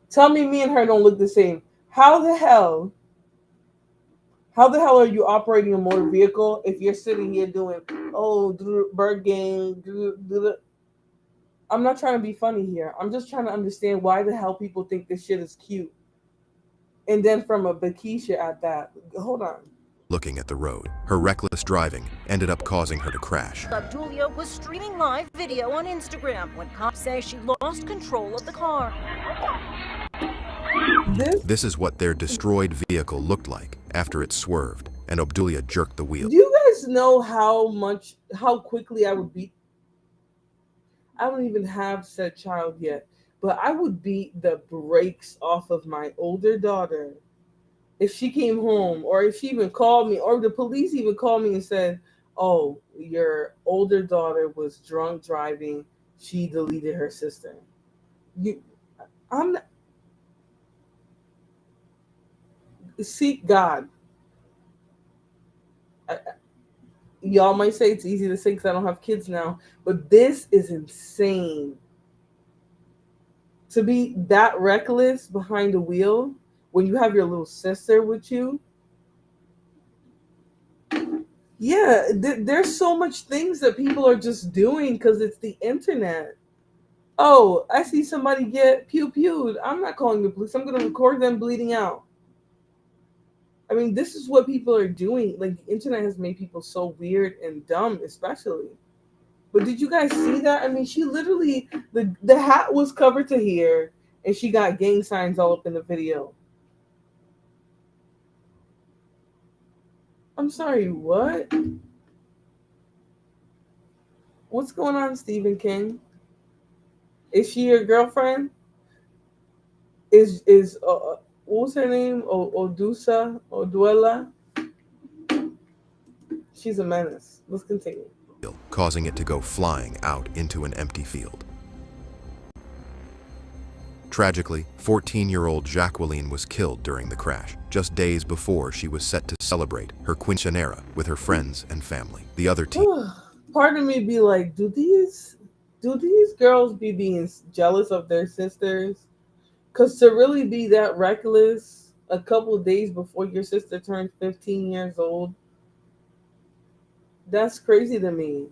Tell me and her don't look the same. How the hell are you operating a motor vehicle if you're sitting here doing, bird gang, I'm not trying to be funny here. I'm just trying to understand why the hell people think this shit is cute. And then from a Bakisha at that. Hold on. Looking at the road. Her reckless driving ended up causing her to crash. Obdulia was streaming live video on Instagram when cops say she lost control of the car. This is what their destroyed vehicle looked like after it swerved and Obdulia jerked the wheel. Do you guys know how quickly I would beat? I don't even have said child yet, but I would beat the brakes off of my older daughter if she came home, or if she even called me, or the police even called me and said, oh, your older daughter was drunk driving, she deleted her sister. Seek God. Y'all might say it's easy to say because I don't have kids now, but this is insane. To be that reckless behind the wheel when you have your little sister with you. Yeah, there's so much things that people are just doing because it's the internet. Oh, I see somebody get pew-pewed. I'm not calling the police. I'm going to record them bleeding out. I mean, this is what people are doing. Like, the internet has made people so weird and dumb, especially. But did you guys see that? I mean, she literally, the hat was covered to here, and she got gang signs all up in the video. I'm sorry, what? What's going on, Stephen King? Is she your girlfriend? is what was her name? Oduela. She's a menace. Let's continue. Causing it to go flying out into an empty field. Tragically, 14-year-old Jacqueline was killed during the crash, just days before she was set to celebrate her quinceañera with her friends and family. The other Part of me be like, do these girls be being jealous of their sisters? Because to really be that reckless a couple of days before your sister turns 15 years old, that's crazy to me.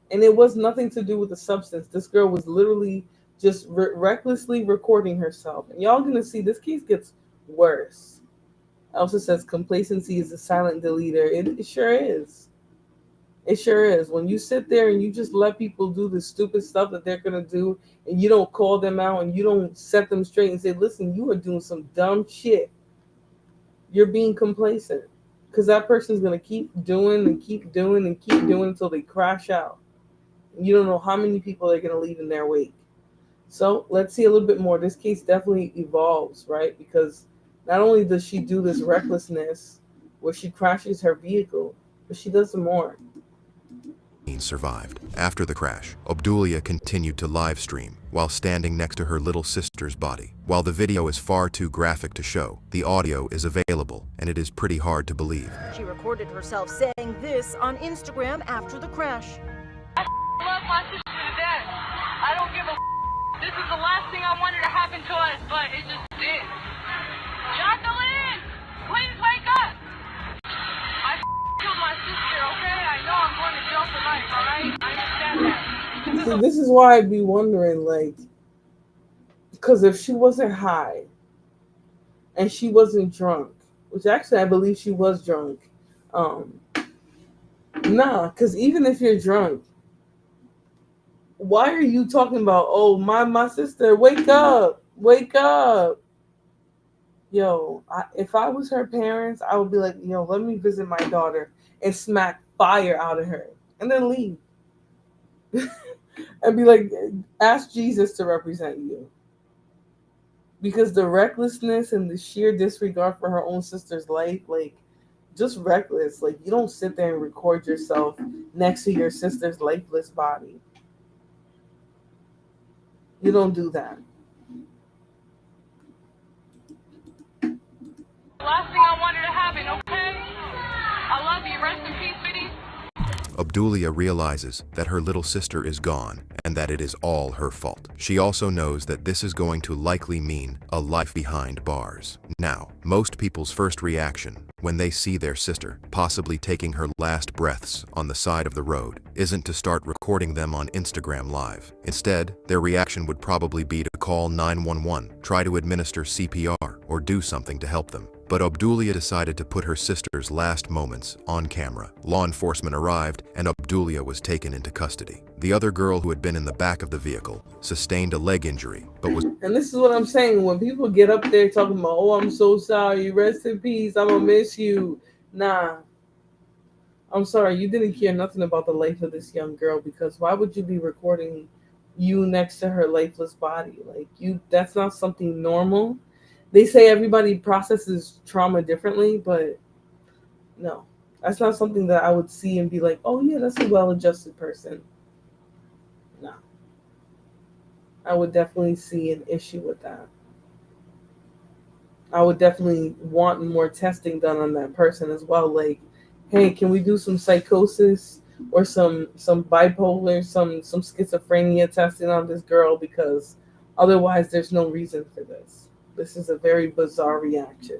And it was nothing to do with the substance. This girl was literally just recklessly recording herself. And y'all gonna see this case gets worse. Elsa says complacency is a silent deleter. It sure is. It sure is. When you sit there and you just let people do the stupid stuff that they're gonna do, and you don't call them out and you don't set them straight and say, listen, you are doing some dumb shit, you're being complacent. Because that person's gonna keep doing and keep doing and keep doing until they crash out. You don't know how many people they're gonna leave in their wake. So let's see a little bit more. This case definitely evolves, right? Because not only does she do this recklessness where she crashes her vehicle, but she does some more. Survived. After the crash, Obdulia continued to live stream while standing next to her little sister's body. While the video is far too graphic to show, the audio is available, and it is pretty hard to believe. She recorded herself saying this on Instagram after the crash. I love my sister to death. I don't give a. This is the last thing I wanted to happen to us, but it just did. Jacqueline, please wake up. I killed my sister, okay? I know I'm going to jail for life, all right? I understand that. See, this is why I'd be wondering, like, because if she wasn't high and she wasn't drunk, which actually I believe she was drunk, nah, because even if you're drunk, why are you talking about, oh, my sister, wake up, wake up? Yo, if I was her parents, I would be like, yo, let me visit my daughter and smack fire out of her and then leave. And be like, ask Jesus to represent you. Because the recklessness and the sheer disregard for her own sister's life, like, just reckless. Like, you don't sit there and record yourself next to your sister's lifeless body. You don't do that. Last thing I wanted to happen, okay? I love you. Rest in peace, sweetie. Obdulia realizes that her little sister is gone and that it is all her fault. She also knows that this is going to likely mean a life behind bars. Now, most people's first reaction when they see their sister possibly taking her last breaths on the side of the road isn't to start recording them on Instagram Live. Instead, their reaction would probably be to call 911, try to administer CPR, or do something to help them. But Obdulia decided to put her sister's last moments on camera. Law enforcement arrived and Obdulia was taken into custody. The other girl who had been in the back of the vehicle sustained a leg injury, but was... And this is what I'm saying. When people get up there talking about, oh, I'm so sorry, rest in peace, I'm gonna miss you. Nah. I'm sorry, you didn't care nothing about the life of this young girl, because why would you be recording you next to her lifeless body? Like, that's not something normal. They say everybody processes trauma differently, but no, that's not something that I would see and be like, oh yeah, that's a well-adjusted person. No. I would definitely see an issue with that. I would definitely want more testing done on that person as well. Like, hey, can we do some psychosis or some bipolar, some schizophrenia testing on this girl? Because otherwise there's no reason for this. This is a very bizarre reaction.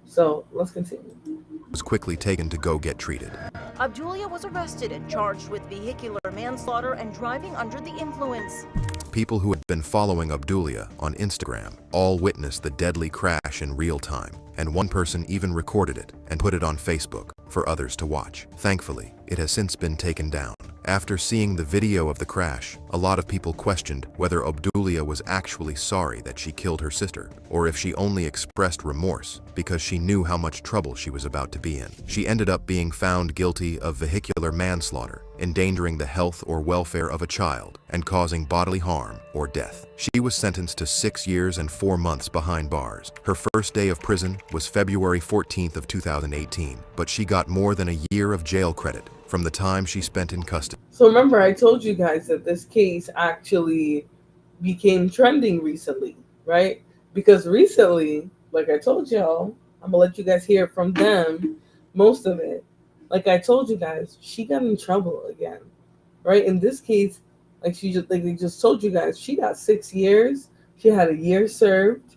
So let's continue. Was quickly taken to go get treated. Obdulia was arrested and charged with vehicular manslaughter and driving under the influence. People who had been following Obdulia on Instagram all witnessed the deadly crash in real time, and one person even recorded it and put it on Facebook for others to watch. Thankfully, it has since been taken down, After seeing the video of the crash, a lot of people questioned whether Obdulia was actually sorry that she killed her sister, or if she only expressed remorse because she knew how much trouble she was about to be in. She ended up being found guilty of vehicular manslaughter, endangering the health or welfare of a child, and causing bodily harm or death. She was sentenced to 6 years and 4 months behind bars. Her first day of prison was February 14th of 2018, but she got more than a year of jail credit from the time she spent in custody. So remember, I told you guys that this case actually became trending recently, right? Because recently, like I told y'all, I'm gonna let you guys hear from them, most of it. Like I told you guys, she got in trouble again, right? In this case, like they just told you guys, she got 6 years. She had a year served,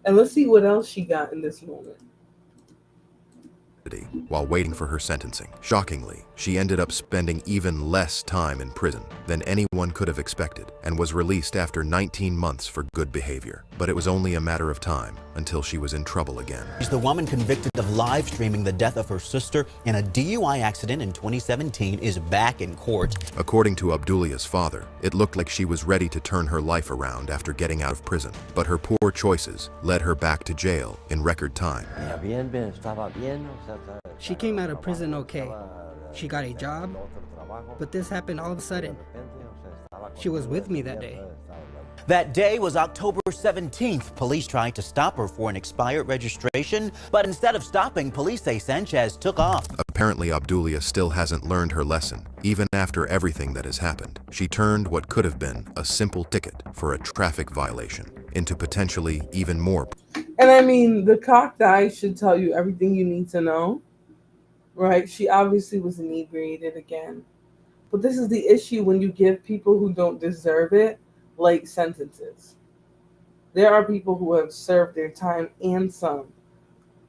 and let's see what else she got in this moment. While waiting for her sentencing. Shockingly, she ended up spending even less time in prison than anyone could have expected and was released after 19 months for good behavior. But it was only a matter of time until she was in trouble again. She's the woman convicted of live streaming the death of her sister in a DUI accident in 2017 is back in court. According to Obdulia's father, it looked like she was ready to turn her life around after getting out of prison, but her poor choices led her back to jail in record time. She came out of prison okay. She got a job, but this happened all of a sudden. She was with me that day. That day was October 17th. Police tried to stop her for an expired registration, but instead of stopping, police say Sanchez took off. Apparently, Obdulia still hasn't learned her lesson. Even after everything that has happened, she turned what could have been a simple ticket for a traffic violation into potentially even more. And I mean, the cocked eye should tell you everything you need to know, right? She obviously was inebriated again. But this is the issue when you give people who don't deserve it light sentences. There are people who have served their time and some,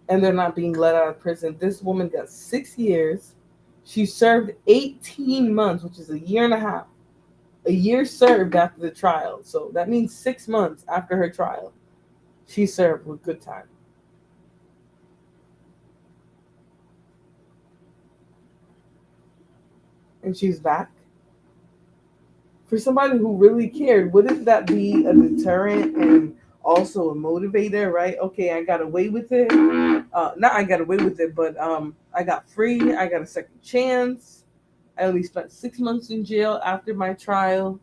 and they're not being let out of prison. This woman got 6 years. She served 18 months, which is a year and a half. A year served after the trial. So that means 6 months after her trial, she served with good time. And she's back. For somebody who really cared, wouldn't that be a deterrent and also a motivator, right? Okay, I got away with it. Not I got away with it, but I got free. I got a second chance. I only spent 6 months in jail after my trial.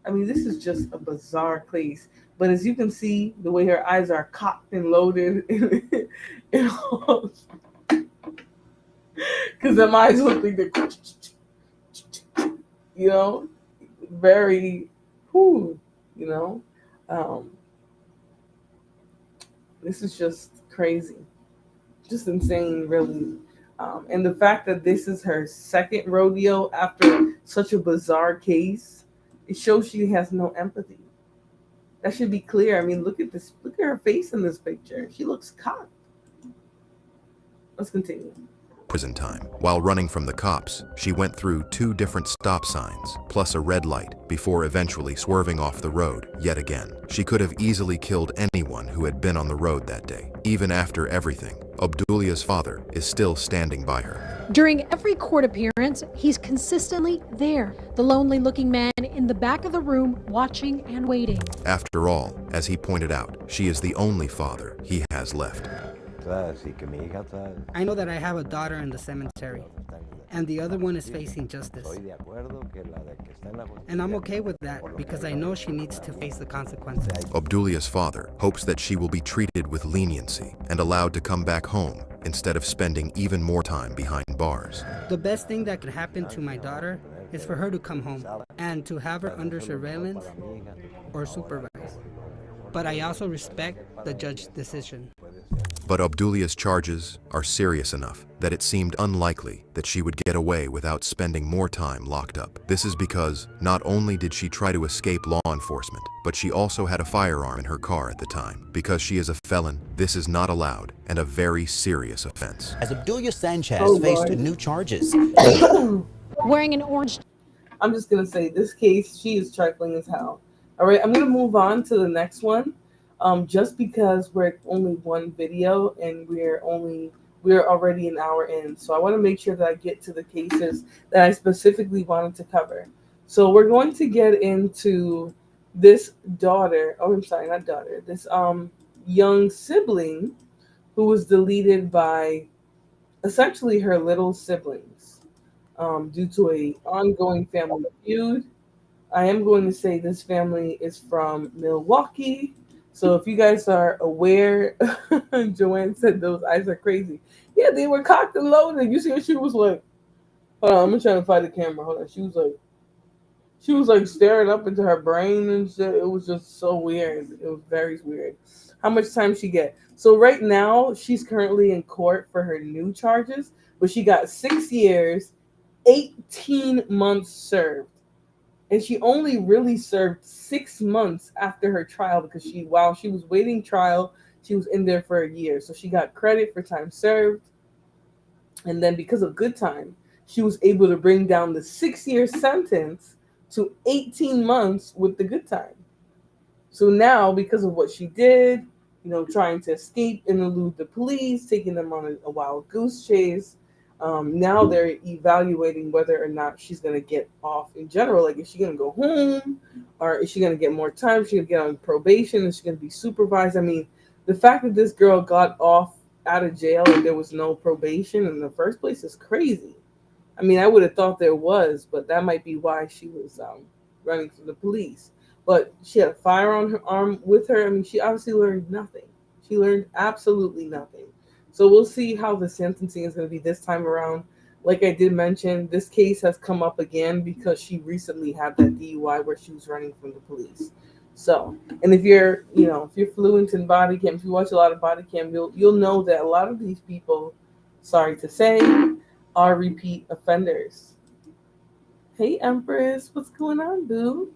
I mean, this is just a bizarre case. But as you can see, the way her eyes are cocked and loaded, because them eyes look like they're, you know, very, you know. This is just crazy. Just insane, really. And the fact that this is her second rodeo after such a bizarre case, it shows she has no empathy. That should be clear. I mean, look at this. Look at her face in this picture. She looks cocked. Let's continue. Prison time. While running from the cops, she went through 2 different stop signs, plus a red light, before eventually swerving off the road yet again. She could have easily killed anyone who had been on the road that day. Even after everything, Obdulia's father is still standing by her. During every court appearance, he's consistently there, the lonely-looking man in the back of the room, watching and waiting. After all, as he pointed out, she is the only father he has left. I know that I have a daughter in the cemetery, and the other one is facing justice. And I'm okay with that because I know she needs to face the consequences. Obdulia's father hopes that she will be treated with leniency and allowed to come back home instead of spending even more time behind bars. The best thing that could happen to my daughter is for her to come home and to have her under surveillance or supervised. But I also respect the judge's decision. But Obdulia's charges are serious enough that it seemed unlikely that she would get away without spending more time locked up. This is because not only did she try to escape law enforcement, but she also had a firearm in her car at the time. Because she is a felon, this is not allowed and a very serious offense. As Obdulia Sanchez faced new charges. Wearing an orange. I'm just going to say this case, she is trifling as hell. All right, I'm going to move on to the next one. Just because we're only one video and we we're already an hour in. So I want to make sure that I get to the cases that I specifically wanted to cover. So we're going to get into this daughter, oh, I'm sorry, not daughter, this young sibling who was deleted by essentially her little siblings due to a ongoing family feud. I am going to say this family is from Milwaukee. So if you guys are aware, Joanne said those eyes are crazy. Yeah, they were cocked and loaded. You see what she was like? Hold on, I'm trying to find the camera. Hold on. She was like staring up into her brain and shit. It was just so weird. It was very weird. How much time she get? So right now she's currently in court for her new charges, but she got 6 years, 18 months served. And she only really served 6 months after her trial because while she was waiting trial, she was in there for a year. So she got credit for time served. And then because of good time, she was able to bring down the 6-year sentence to 18 months with the good time. So now, because of what she did, trying to escape and elude the police, taking them on a wild goose chase, now they're evaluating whether or not she's going to get off in general. Like, is she going to go home? Or is she going to get more time? Is she going to get on probation? Is she going to be supervised? I mean, the fact that this girl got off out of jail and there was no probation in the first place is crazy. I mean, I would have thought there was, but that might be why she was running from the police. But she had a fire on her arm with her. I mean, she obviously learned nothing. She learned absolutely nothing. So we'll see how the sentencing is going to be this time around. Like I did mention, this case has come up again because she recently had that DUI where she was running from the police. So, and if you're fluent in body cam, if you watch a lot of body cam, you'll know that a lot of these people, sorry to say, are repeat offenders. Hey, Empress, what's going on, boo?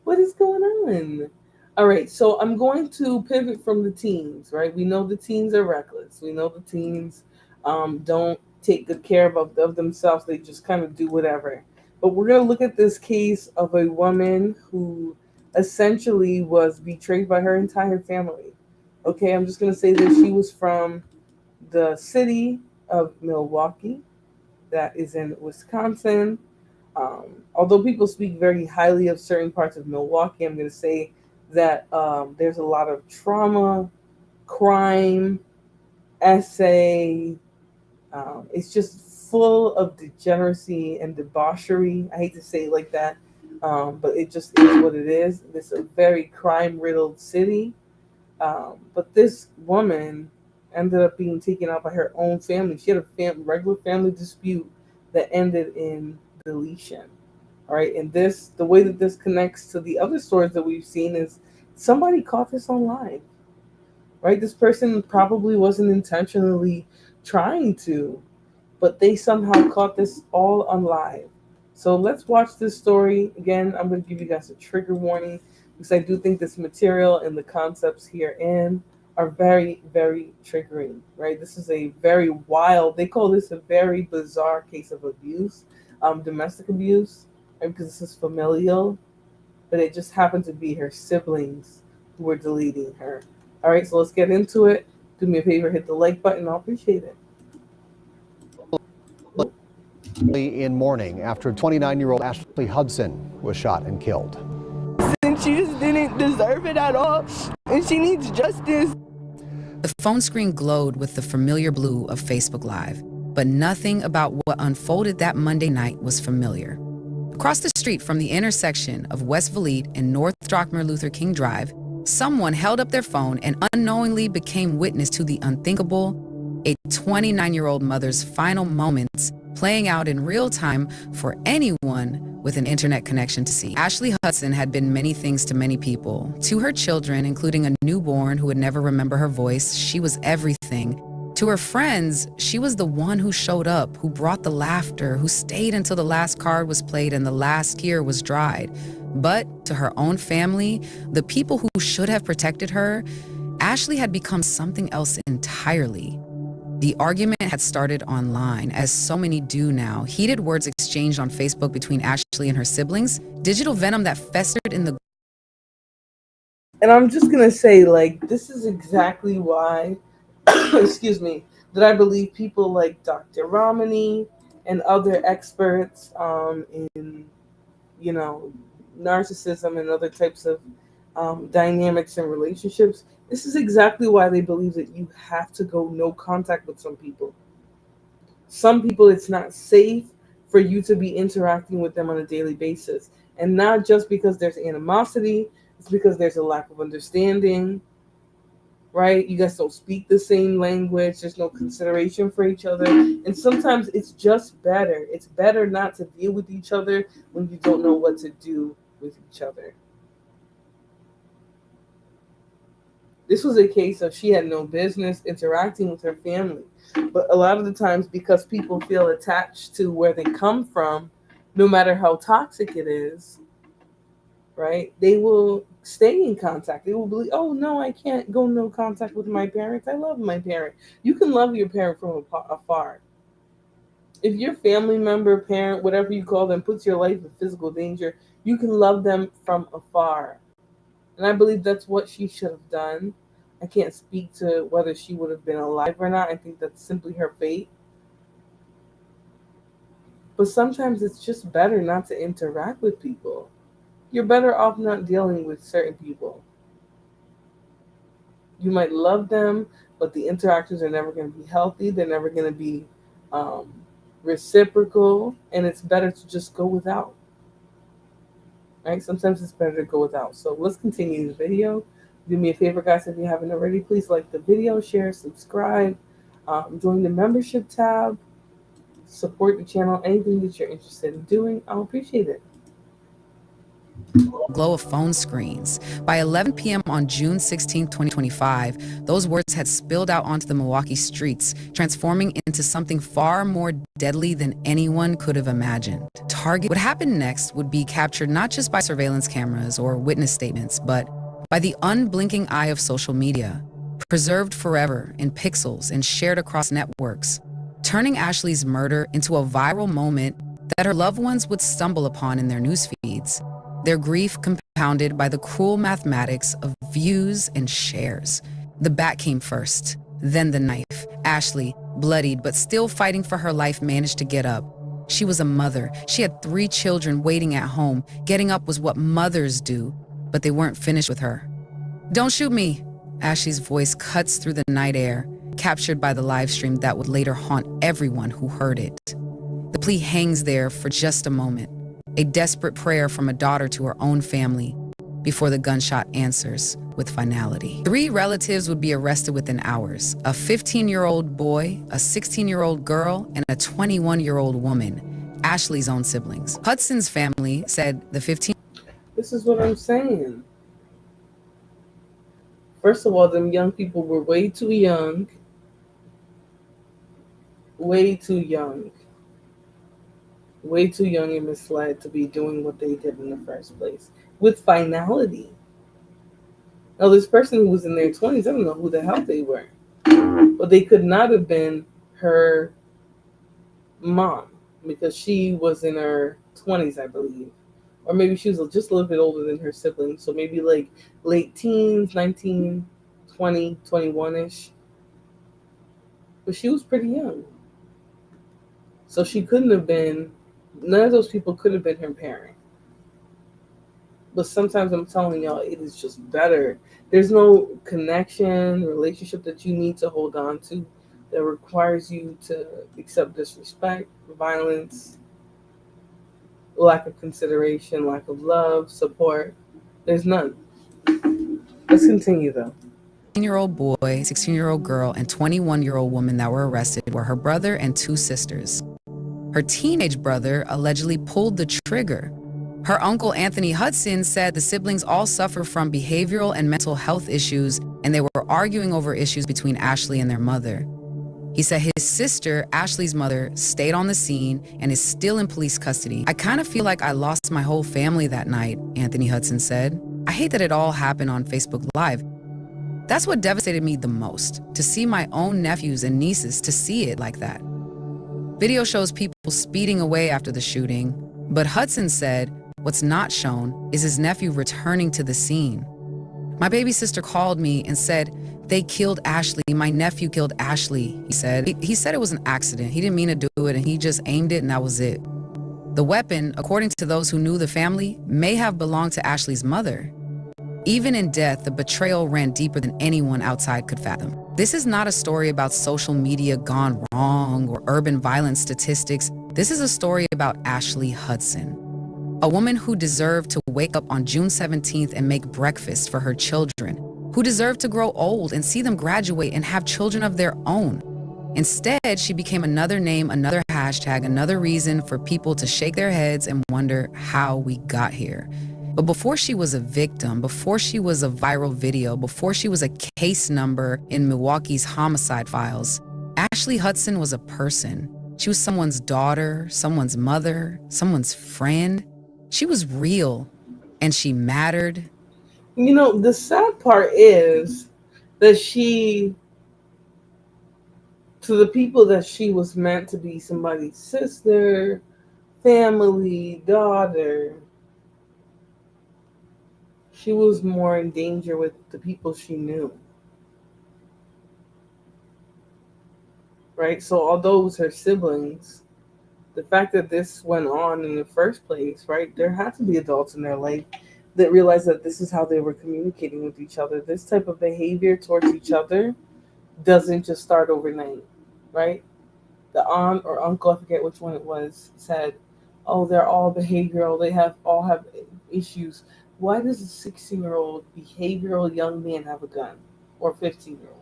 What is going on? All right, so I'm going to pivot from the teens, right? We know the teens are reckless. We know the teens don't take good care of themselves. They just kind of do whatever. But we're going to look at this case of a woman who essentially was betrayed by her entire family. Okay, I'm just going to say that she was from the city of Milwaukee. That is in Wisconsin. Although people speak very highly of certain parts of Milwaukee, I'm going to say that there's a lot of trauma, crime, essay. It's just full of degeneracy and debauchery. I hate to say it like that, but it just is what it is. It's a very crime-riddled city. But this woman ended up being taken out by her own family. She had a regular family dispute that ended in deletion. All right, and the way that this connects to the other stories that we've seen is somebody caught this online, right? This person probably wasn't intentionally trying to, but they somehow caught this all on live. So let's watch this story. Again, I'm going to give you guys a trigger warning because I do think this material and the concepts herein are very, very triggering, right? This is a very wild, they call this a very bizarre case of abuse, domestic abuse, right? Because this is familial, but it just happened to be her siblings who were deleting her. All right, so let's get into it. Do me a favor, hit the like button. I'll appreciate it. In mourning after 29-year-old Ashley Hudson was shot and killed. And she just didn't deserve it at all, and she needs justice. The phone screen glowed with the familiar blue of Facebook Live, but nothing about what unfolded that Monday night was familiar. Across the street from the intersection of West Valete and North Drockmer Luther King Drive, someone held up their phone and unknowingly became witness to the unthinkable, a 29-year-old mother's final moments playing out in real time for anyone with an internet connection to see. Ashley Hudson had been many things to many people. To her children, including a newborn who would never remember her voice, she was everything. To her friends, she was the one who showed up, who brought the laughter, who stayed until the last card was played and the last tear was dried. But to her own family, the people who should have protected her, Ashley had become something else entirely. The argument had started online, as so many do now. Heated words exchanged on Facebook between Ashley and her siblings, digital venom that festered in the... And I'm just going to say, like, this is exactly why, excuse me, that I believe people like Dr. Romney and other experts in, you know, narcissism and other types of dynamics and relationships, this is exactly why they believe that you have to go no contact with some people. Some people, it's not safe for you to be interacting with them on a daily basis. And not just because there's animosity, it's because there's a lack of understanding, right? You guys don't speak the same language. There's no consideration for each other. And sometimes it's just better. It's better not to deal with each other when you don't know what to do with each other. This was a case of she had no business interacting with her family. But a lot of the times, because people feel attached to where they come from, no matter how toxic it is, right, they will stay in contact. They will believe, oh, no, I can't go no contact with my parents. I love my parent. You can love your parent from afar. If your family member, parent, whatever you call them, puts your life in physical danger, you can love them from afar. And I believe that's what she should have done. I can't speak to whether she would have been alive or not. I think that's simply her fate. But sometimes it's just better not to interact with people. You're better off not dealing with certain people. You might love them, but the interactions are never going to be healthy. They're never going to be reciprocal. And it's better to just go without. Right? Sometimes it's better to go without. So let's continue the video. Do me a favor, guys, if you haven't already, please like the video, share, subscribe, join the membership tab, support the channel, anything that you're interested in doing. I'll appreciate it. Glow of phone screens. By 11 p.m. on June 16, 2025, those words had spilled out onto the Milwaukee streets, transforming into something far more deadly than anyone could have imagined. Target. What happened next would be captured not just by surveillance cameras or witness statements, but by the unblinking eye of social media, preserved forever in pixels and shared across networks, turning Ashley's murder into a viral moment that her loved ones would stumble upon in their news feeds. Their grief compounded by the cruel mathematics of views and shares. The bat came first, then the knife. Ashley, bloodied but still fighting for her life, managed to get up. She was a mother. She had 3 children waiting at home. Getting up was what mothers do, but they weren't finished with her. "Don't shoot me!" Ashley's voice cuts through the night air, captured by the live stream that would later haunt everyone who heard it. The plea hangs there for just a moment. A desperate prayer from a daughter to her own family before the gunshot answers with finality. 3 relatives would be arrested within hours: a 15-year-old boy, a 16-year-old girl, and a 21-year-old woman, Ashley's own siblings. Hudson's family said the 15... This is what I'm saying. First of all, them young people were way too young. Way too young. Way too young and misled to be doing what they did in the first place. With finality. Now, this person who was in their 20s, I don't know who the hell they were. But they could not have been her mom, because she was in her 20s, I believe. Or maybe she was just a little bit older than her siblings. So maybe like late teens, 19, 20, 21-ish. But she was pretty young. So she couldn't have been, none of those people could have been her parent. But sometimes I'm telling y'all, it is just better. There's no connection, relationship that you need to hold on to that requires you to accept disrespect, violence, lack of consideration, lack of love, support. There's none. Let's continue though. 16-year-old boy, 16-year-old girl, and 21-year-old woman that were arrested were her brother and 2 sisters. Her teenage brother allegedly pulled the trigger. Her uncle, Anthony Hudson, said the siblings all suffer from behavioral and mental health issues, and they were arguing over issues between Ashley and their mother. He said his sister, Ashley's mother, stayed on the scene and is still in police custody. "I kind of feel like I lost my whole family that night," Anthony Hudson said. "I hate that it all happened on Facebook Live. That's what devastated me the most, to see my own nephews and nieces, to see it like that." Video shows people speeding away after the shooting, but Hudson said what's not shown is his nephew returning to the scene. "My baby sister called me and said, They killed Ashley. My nephew killed Ashley, he said. He said it was an accident. He didn't mean to do it, and he just aimed it, and that was it. The weapon, according to those who knew the family, may have belonged to Ashley's mother. Even in death, the betrayal ran deeper than anyone outside could fathom. This is not a story about social media gone wrong or urban violence statistics. This is a story about Ashley Hudson, a woman who deserved to wake up on June 17th and make breakfast for her children, who deserved to grow old and see them graduate and have children of their own. Instead, she became another name, another hashtag, another reason for people to shake their heads and wonder how we got here. But before she was a victim, before she was a viral video, before she was a case number in Milwaukee's homicide files, Ashley Hudson was a person. She was someone's daughter, someone's mother, someone's friend. She was real, and she mattered. You know, the sad part is that to the people that she was meant to be somebody's sister, family, daughter, she was more in danger with the people she knew. Right? So although it was her siblings, the fact that this went on in the first place, right? There had to be adults in their life that realized that this is how they were communicating with each other. This type of behavior towards each other doesn't just start overnight, right? The aunt or uncle, I forget which one it was, said, "Oh, they're all behavioral. They all have issues." Why does a 16-year-old behavioral young man have a gun, or 15-year-old?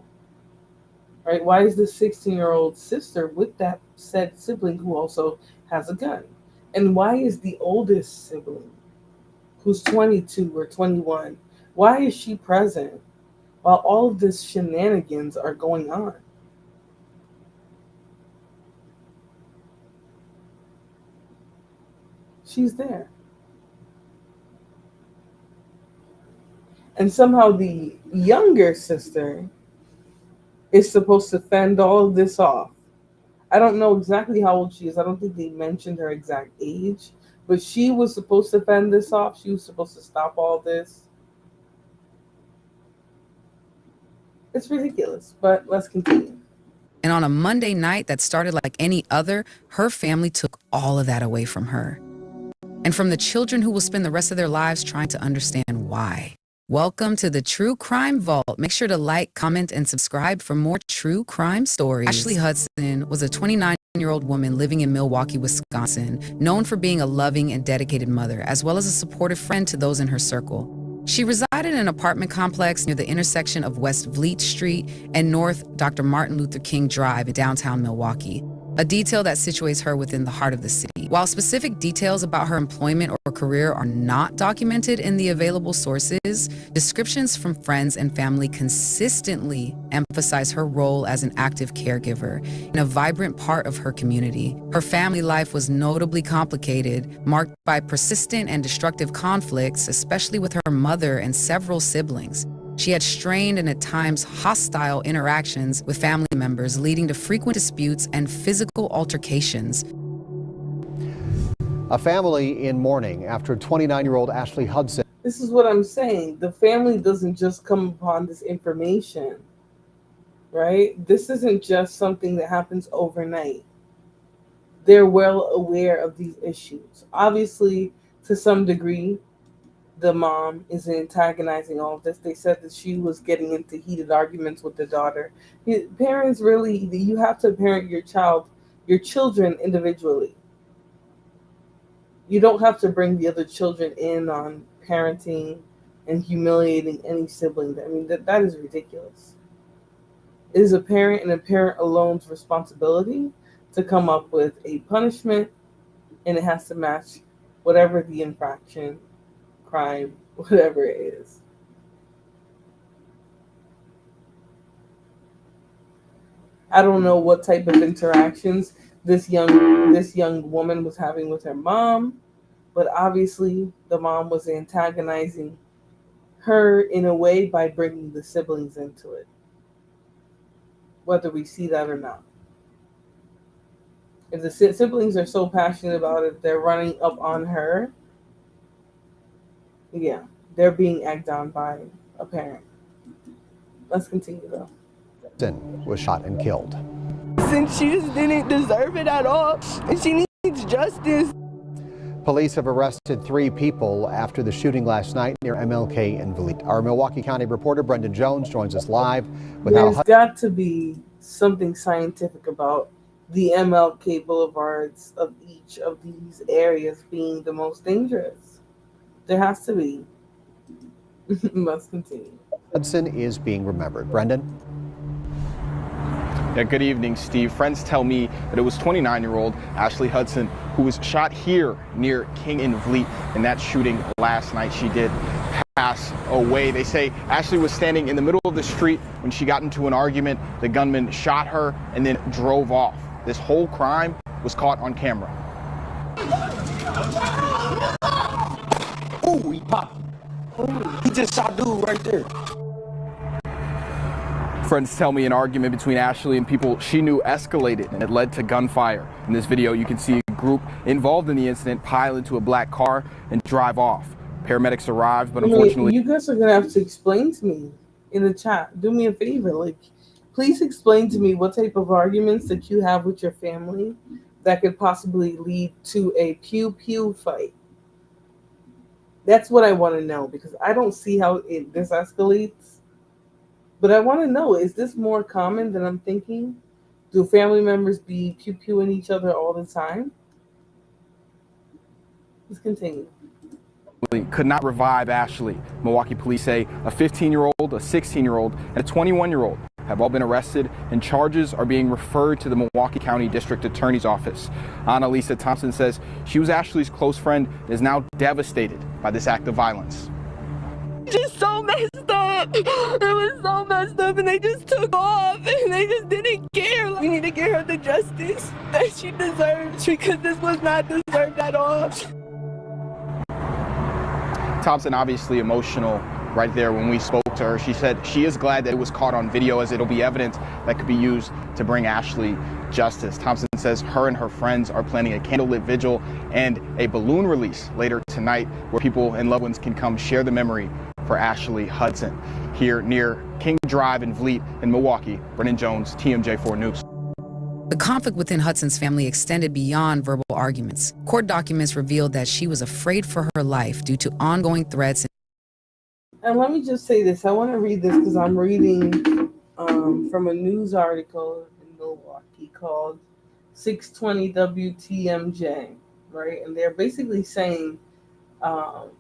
Right? Why is the 16-year-old sister with that said sibling who also has a gun? And why is the oldest sibling, who's 22 or 21, why is she present while all of this shenanigans are going on? She's there. And somehow the younger sister is supposed to fend all of this off. I don't know exactly how old she is. I don't think they mentioned her exact age, but she was supposed to fend this off. She was supposed to stop all this. It's ridiculous, but let's continue. And on a Monday night that started like any other, her family took all of that away from her. And from the children who will spend the rest of their lives trying to understand why. Welcome to the True Crime Vault. Make sure to like, comment, and subscribe for more true crime stories. Ashley Hudson was a 29-year-old woman living in Milwaukee, Wisconsin, known for being a loving and dedicated mother, as well as a supportive friend to those in her circle. She resided in an apartment complex near the intersection of West Vliet Street and North Dr. Martin Luther King Drive in downtown Milwaukee, a detail that situates her within the heart of the city. While specific details about her employment or career are not documented in the available sources, descriptions from friends and family consistently emphasize her role as an active caregiver and a vibrant part of her community. Her family life was notably complicated, marked by persistent and destructive conflicts, especially with her mother and several siblings. She had strained and at times hostile interactions with family members, leading to frequent disputes and physical altercations. A family in mourning after 29-year-old Ashley Hudson. This is what I'm saying. The family doesn't just come upon this information, right? This isn't just something that happens overnight. They're well aware of these issues. Obviously, to some degree, the mom is antagonizing all of this. They said that she was getting into heated arguments with the daughter. Parents really, you have to parent your children individually. You don't have to bring the other children in on parenting and humiliating any sibling. I mean, that is ridiculous. It is a parent and a parent alone's responsibility to come up with a punishment, and it has to match whatever the infraction, crime, whatever it is. I don't know what type of interactions this young woman was having with her mom, but obviously the mom was antagonizing her in a way by bringing the siblings into it, whether we see that or not. If the siblings are so passionate about it, they're running up on her. Yeah, they're being egged on by a parent. Let's continue though. Hudson was shot and killed. Since she just didn't deserve it at all, and she needs justice. Police have arrested 3 people after the shooting last night near MLK and Vliet. Our Milwaukee County reporter Brendan Jones joins us live with There's got to be something scientific about the MLK boulevards of each of these areas being the most dangerous. There has to be. Let's continue. Hudson is being remembered. Brendan? Yeah, good evening, Steve. Friends tell me that it was 29-year-old Ashley Hudson who was shot here near King and Vliet in that shooting last night. She did pass away. They say Ashley was standing in the middle of the street when she got into an argument. The gunman shot her and then drove off. This whole crime was caught on camera. Ooh, he popped. He just shot dude right there. Friends tell me an argument between Ashley and people she knew escalated and it led to gunfire. In this video, you can see a group involved in the incident pile into a black car and drive off. Paramedics arrived, but unfortunately... You guys are going to have to explain to me in the chat. Do me a favor. Please explain to me what type of arguments that you have with your family that could possibly lead to a pew-pew fight. That's what I want to know, because I don't see how this escalates. But I want to know, is this more common than I'm thinking? Do family members be pew-pewing each other all the time? Let's continue. Could not revive Ashley. Milwaukee police say a 15-year-old, a 16-year-old, and a 21-year-old have all been arrested, and charges are being referred to the Milwaukee County District Attorney's Office. Annalisa Thompson says she was Ashley's close friend and is now devastated by this act of violence. Just so messed up. It was so messed up, and they just took off, and they just didn't care. We need to get her the justice that she deserves, because this was not deserved at all. Thompson obviously emotional right there when we spoke to her. She said she is glad that it was caught on video, as it'll be evidence that could be used to bring Ashley justice. Thompson says her and her friends are planning a candlelit vigil and a balloon release later tonight where people and loved ones can come share the memory for Ashley Hudson. Here near King Drive in Vliet in Milwaukee, Brendan Jones, TMJ4 News. The conflict within Hudson's family extended beyond verbal arguments. Court documents revealed that she was afraid for her life due to ongoing threats. And let me just say this. I want to read this because I'm reading from a news article in Milwaukee called 620 WTMJ, right? And they're basically saying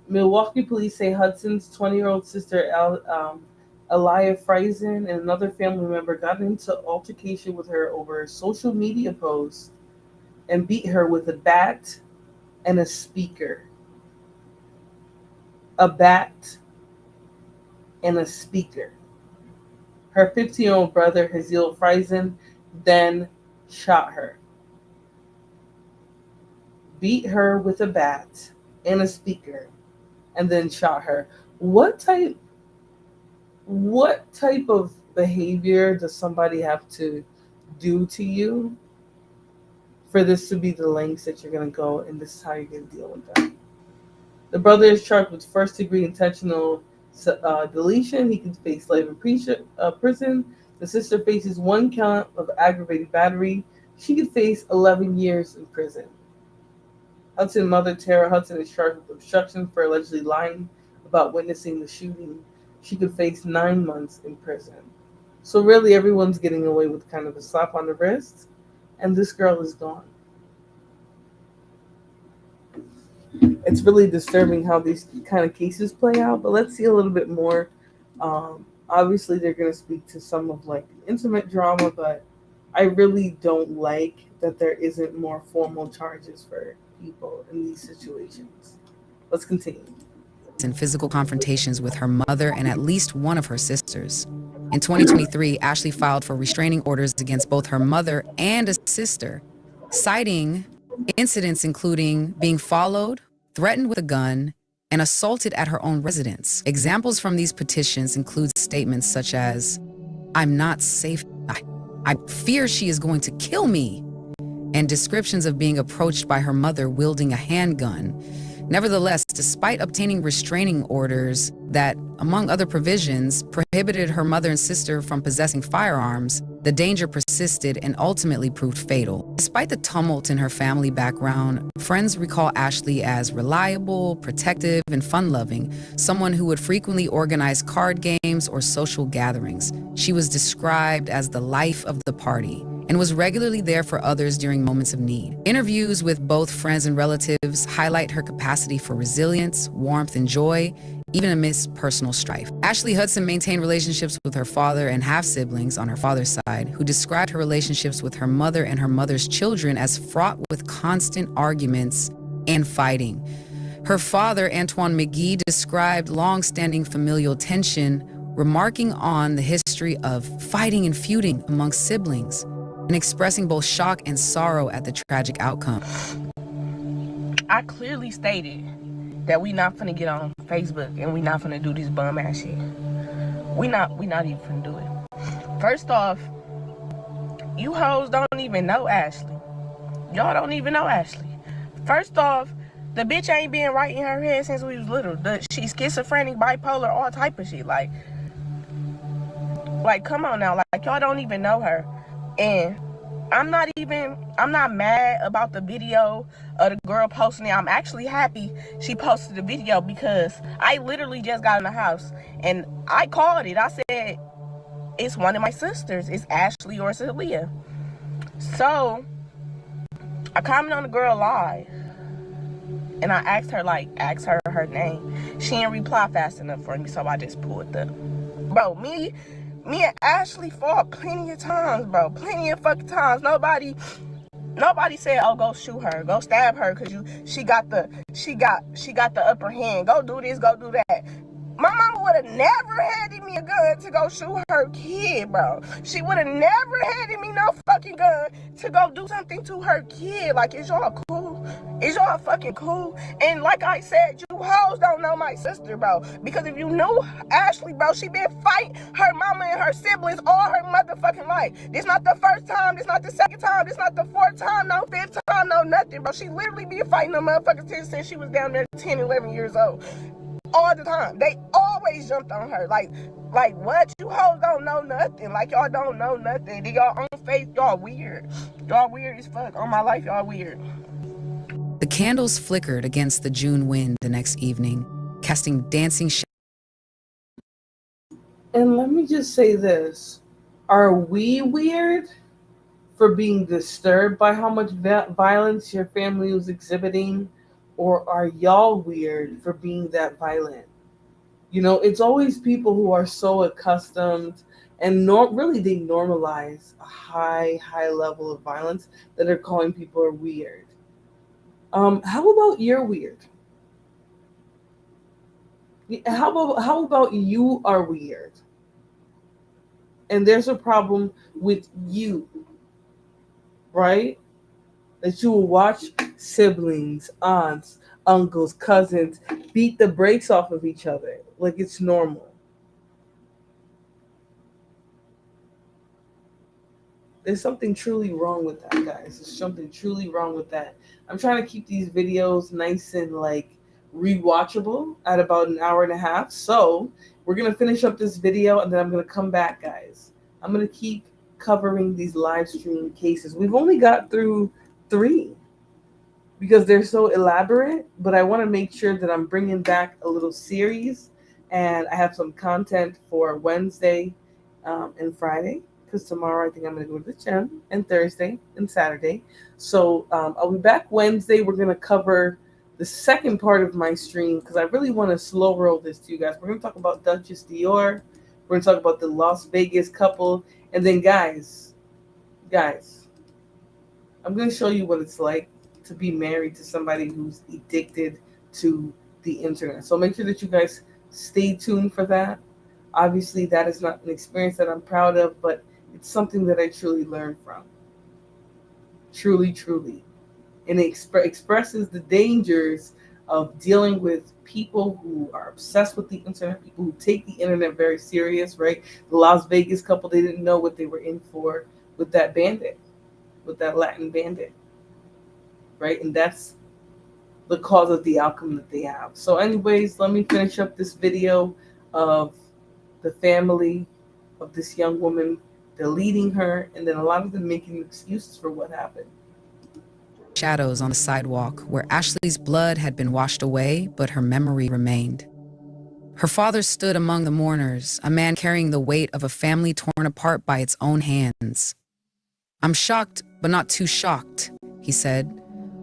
Milwaukee police say Hudson's 20-year-old sister, Elia Friesen, and another family member got into altercation with her over a social media post and beat her with a bat and a speaker. A bat and a speaker. Her 15-year-old brother, Haziel Friesen, then shot her. Beat her with a bat and a speaker, and then shot her. What type of behavior does somebody have to do to you for this to be the lengths that you're going to go, and this is how you're going to deal with them? The brother is charged with first-degree intentional deletion. He can face life in prison. The sister faces 1 count of aggravated battery. She could face 11 years in prison. Hudson's mother, Tara Hudson, is charged with obstruction for allegedly lying about witnessing the shooting. She could face 9 months in prison. So really, everyone's getting away with kind of a slap on the wrist, and this girl is gone. It's really disturbing how these kind of cases play out, but let's see a little bit more. Obviously, they're going to speak to some of like the intimate drama, but I really don't like that there isn't more formal charges for people in these situations. Let's continue. In physical confrontations with her mother and at least one of her sisters. In 2023, Ashley filed for restraining orders against both her mother and a sister, citing incidents including being followed, threatened with a gun, and assaulted at her own residence. Examples from these petitions include statements such as, "I'm not safe. I fear she is going to kill me," and descriptions of being approached by her mother wielding a handgun. Nevertheless, despite obtaining restraining orders that, among other provisions, prohibited her mother and sister from possessing firearms, the danger persisted and ultimately proved fatal. Despite the tumult in her family background, friends recall Ashley as reliable, protective, and fun-loving, someone who would frequently organize card games or social gatherings. She was described as the life of the party and was regularly there for others during moments of need. Interviews with both friends and relatives highlight her capacity for resilience, warmth, and joy, even amidst personal strife. Ashley Hudson maintained relationships with her father and half-siblings on her father's side, who described her relationships with her mother and her mother's children as fraught with constant arguments and fighting. Her father, Antoine McGee, described long-standing familial tension, remarking on the history of fighting and feuding amongst siblings, and expressing both shock and sorrow at the tragic outcome. I clearly stated that we not finna get on Facebook and we not finna do this bum ass shit. We not even finna do it. First off, you hoes don't even know Ashley. Y'all don't even know Ashley. First off, the bitch ain't been right in her head since we was little. She's schizophrenic, bipolar, all type of shit. Like come on now, like y'all don't even know her. And I'm not mad about the video of the girl posting it. I'm actually happy she posted the video because I literally just got in the house and I called it. I said, it's one of my sisters. It's Ashley or Celia. So I commented on the girl live and I asked her her name. She didn't reply fast enough for me, so I just pulled up. Bro, me and Ashley fought plenty of times, bro. Plenty of fucking times. Nobody said, "Oh, go shoot her, go stab her," because she got the upper hand. Go do this, go do that. My mama would have never handed me a gun to go shoot her kid, bro. She would have never handed me no fucking gun to go do something to her kid. Like, is y'all cool? Is y'all fucking cool? And like I said, you hoes don't know my sister, bro. Because if you knew Ashley, bro, she been fighting her mama and her siblings all her motherfucking life. This not the first time, this not the second time, this not the fourth time, no fifth time, no nothing, bro. She literally been fighting them motherfuckers since she was down there 10, 11 years old. All the time. They always jumped on her. Like what? You hoes don't know nothing. Like, y'all don't know nothing. Y'all own faith, y'all weird. Y'all weird as fuck. On my life, y'all weird. The candles flickered against the June wind the next evening, casting dancing shadows. And let me just say this. Are we weird for being disturbed by how much violence your family was exhibiting? Or are y'all weird for being that violent? You know, it's always people who are so accustomed and really they normalize a high level of violence that are calling people are weird. How about you're weird? How about you are weird? And there's a problem with you, right? That you will watch siblings, aunts, uncles, cousins beat the brakes off of each other like it's normal. There's something truly wrong with that, guys. There's something truly wrong with that. I'm trying to keep these videos nice and rewatchable at about an hour and a half. So we're going to finish up this video and then I'm going to come back, guys. I'm going to keep covering these live stream cases. We've only got through 3 because they're so elaborate, but I want to make sure that I'm bringing back a little series and I have some content for Wednesday and Friday because tomorrow I think I'm going to go to the gym, and Thursday and Saturday. So I'll be back Wednesday. We're going to cover the second part of my stream because I really want to slow roll this to you guys. We're going to talk about Duchess Dior. We're going to talk about the Las Vegas couple. And then guys, I'm going to show you what it's like to be married to somebody who's addicted to the internet. So make sure that you guys stay tuned for that. Obviously, that is not an experience that I'm proud of, but it's something that I truly learned from. Truly. And it expresses the dangers of dealing with people who are obsessed with the internet, people who take the internet very serious, right? The Las Vegas couple, they didn't know what they were in for with that bandit, with that Latin bandit, right? And that's the cause of the outcome that they have. So anyways, let me finish up this video of the family of this young woman deleting her, and then a lot of them making excuses for what happened. Shadows on the sidewalk where Ashley's blood had been washed away, but her memory remained. Her father stood among the mourners, a man carrying the weight of a family torn apart by its own hands. "I'm shocked, but not too shocked," he said.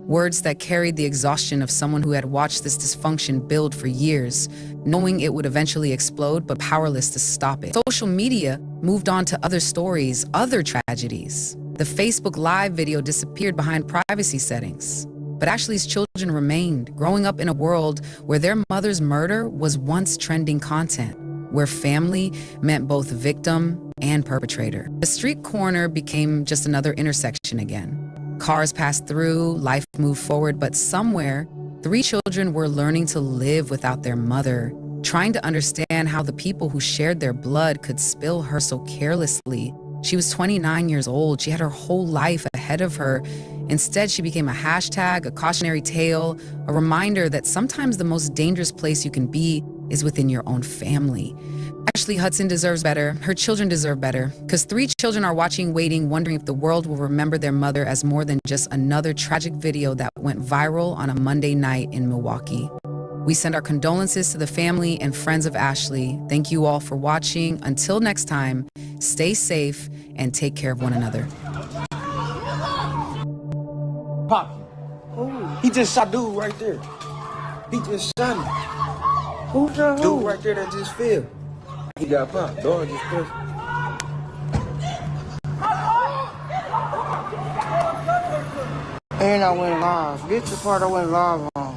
Words that carried the exhaustion of someone who had watched this dysfunction build for years, knowing it would eventually explode, but powerless to stop it. Social media moved on to other stories, other tragedies. The Facebook Live video disappeared behind privacy settings. But Ashley's children remained, growing up in a world where their mother's murder was once trending content, where family meant both victim and perpetrator. The street corner became just another intersection again. Cars passed through, life moved forward, but somewhere, 3 children were learning to live without their mother, trying to understand how the people who shared their blood could spill her so carelessly. She was 29 years old. She had her whole life ahead of her. Instead, she became a hashtag, a cautionary tale, a reminder that sometimes the most dangerous place you can be is within your own family. Ashley Hudson deserves better. Her children deserve better. Because 3 children are watching, waiting, wondering if the world will remember their mother as more than just another tragic video that went viral on a Monday night in Milwaukee. We send our condolences to the family and friends of Ashley. Thank you all for watching. Until next time, stay safe and take care of one another. Pop. He just shot dude right there. He just shot him. Who's that? Dude right there that just fell. He got popped. Dog just pressed. And I went live. This is the part I went live on.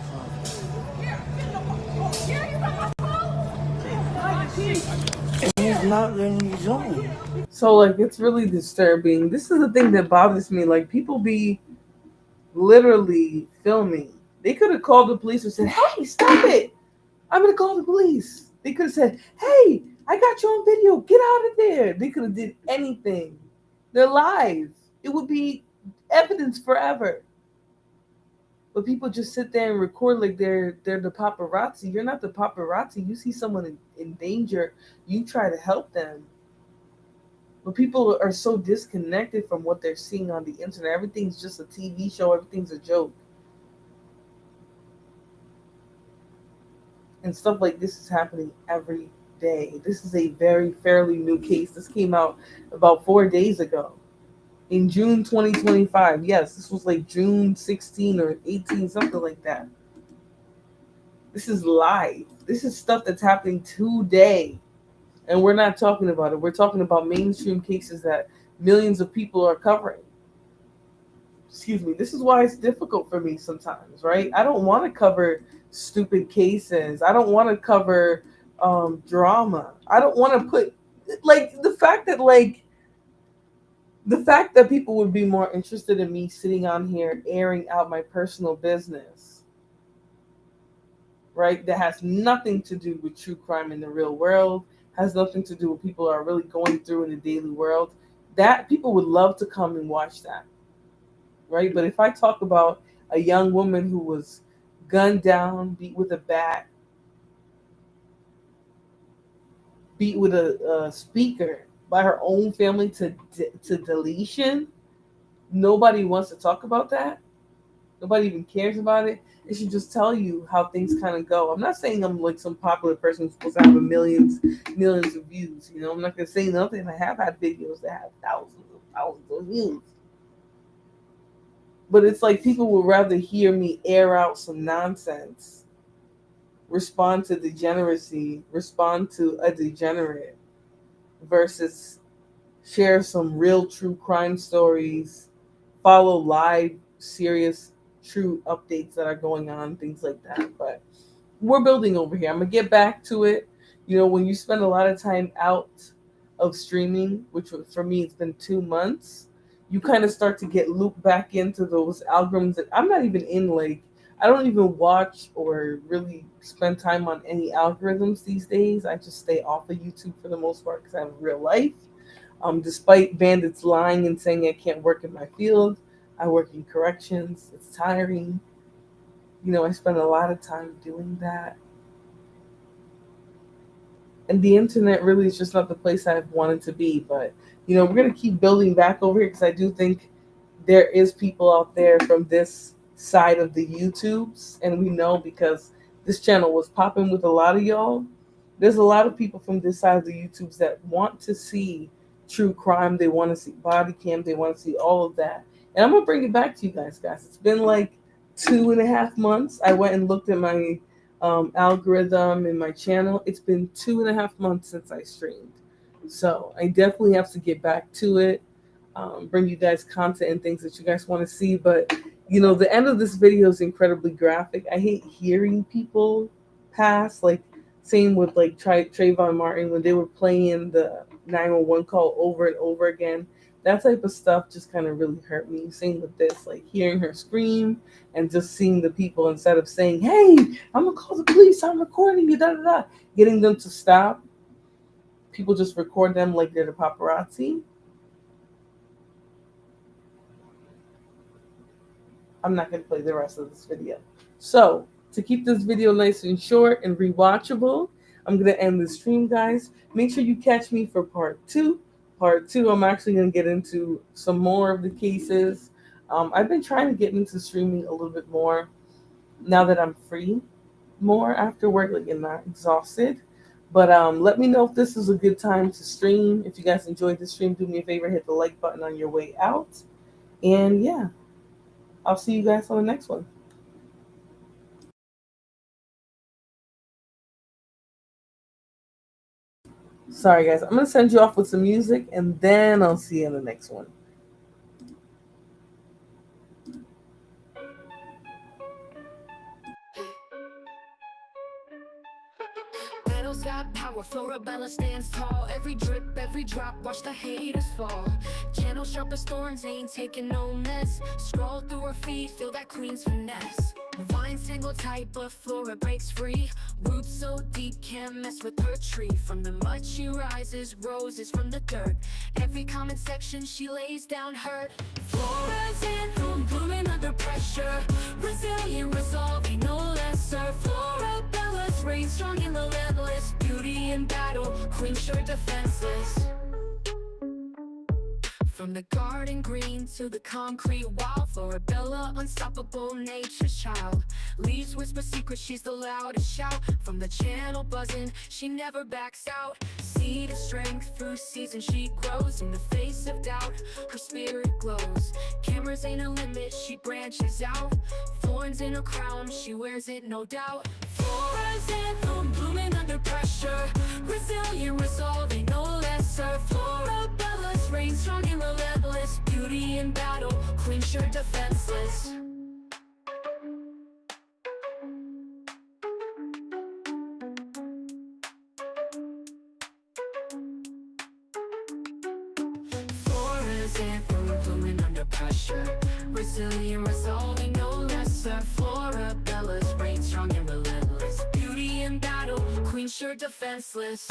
And he's not letting me join. So like, it's really disturbing. This is the thing that bothers me. Like, people be literally filming. They could have called the police and said, "Hey, stop it. I'm going to call the police." They could have said, "Hey, I got you on video. Get out of there." They could have did anything. They're live. It would be evidence forever. But people just sit there and record like they're the paparazzi. You're not the paparazzi. You see someone in danger, you try to help them. But people are so disconnected from what they're seeing on the internet. Everything's just a TV show. Everything's a joke. And stuff like this is happening every day. This is a very fairly new case. This came out about 4 days ago. In June 2025. Yes, this was like June 16 or 18, something like that. This is live. This is stuff that's happening today. And we're not talking about it. We're talking about mainstream cases that millions of people are covering. Excuse me. This is why it's difficult for me sometimes, right? I don't want to cover stupid cases. I don't want to cover drama. I don't want to put, like, the fact that people would be more interested in me sitting on here airing out my personal business, right? That has nothing to do with true crime in the real world, has nothing to do with people are really going through in the daily world. That people would love to come and watch that, right? But if I talk about a young woman who was gunned down, beat with a bat, beat with a speaker by her own family to deletion, nobody wants to talk about that. Nobody even cares about it. It should just tell you how things kind of go. I'm not saying I'm like some popular person who's supposed to have millions of views. You know, I'm not gonna say nothing. I have had videos that have thousands of views. But it's like people would rather hear me air out some nonsense, respond to degeneracy, respond to a degenerate, versus share some real true crime stories, follow live, serious, true updates that are going on, things like that. But we're building over here. I'm going to get back to it. You know, when you spend a lot of time out of streaming, which for me, it's been 2 months, you kind of start to get looped back into those algorithms that I'm not even in. Like, I don't even watch or really spend time on any algorithms these days. I just stay off of YouTube for the most part because I have a real life. Despite bandits lying and saying I can't work in my field, I work in corrections. It's tiring. You know, I spend a lot of time doing that. And the internet really is just not the place I've wanted to be. But, you know, we're going to keep building back over here because I do think there is people out there from this side of the YouTubes. And we know because this channel was popping with a lot of y'all. There's a lot of people from this side of the YouTubes that want to see true crime. They want to see body cam. They want to see all of that. And I'm going to bring it back to you guys. It's been like 2.5 months. I went and looked at my algorithm in my channel. It's been 2.5 months since I streamed. So I definitely have to get back to it, bring you guys content and things that you guys want to see. But, you know, the end of this video is incredibly graphic. I hate hearing people pass, like same with like Trayvon Martin when they were playing the 911 call over and over again. That type of stuff just kind of really hurt me. Same with this, like hearing her scream and just seeing the people instead of saying, hey, I'm going to call the police, I'm recording you, da da da, getting them to stop. People just record them like they're the paparazzi. I'm not going to play the rest of this video. So, to keep this video nice and short and rewatchable, I'm going to end the stream, guys. Make sure you catch me for part 2. Part 2, I'm actually going to get into some more of the cases. I've been trying to get into streaming a little bit more now that I'm free more after work, like and not exhausted. But let me know if this is a good time to stream. If you guys enjoyed the stream, do me a favor, hit the like button on your way out. And yeah, I'll see you guys on the next one. Sorry, guys. I'm going to send you off with some music, and then I'll see you in the next one. Battles got power, Florabella stands tall. Every drip, every drop, watch the haters fall. Channel sharp as thorns, ain't taking no mess. Scroll through her feed, feel that queen's finesse. Vines tangle tight, but Flora breaks free. Roots so deep, can't mess with her tree. From the mud she rises, roses from the dirt. Every comment section she lays down hurt. Flora's anthem, blooming under pressure. Resilient, resolving, no lesser. Florabella's reign strong and relentless. Beauty in battle, queen sure defenseless. From the garden green to the concrete wall, Florabella, unstoppable nature's child. Leaves whisper secrets, she's the loudest shout. From the channel buzzing, she never backs out. Seed of strength, through seasons she grows. In the face of doubt, her spirit glows. Cameras ain't a limit, she branches out. Thorns in her crown, she wears it no doubt. Flora's anthem, blooming under pressure. Resilient, resolving, no lesser. Florabella's reign strong and relentless. Beauty in battle, queen sure defenseless. Flora's anthem, blooming under pressure. Resilient, resolving, no lesser. Florabella's reign strong and relentless. Beauty in battle, queen sure defenseless.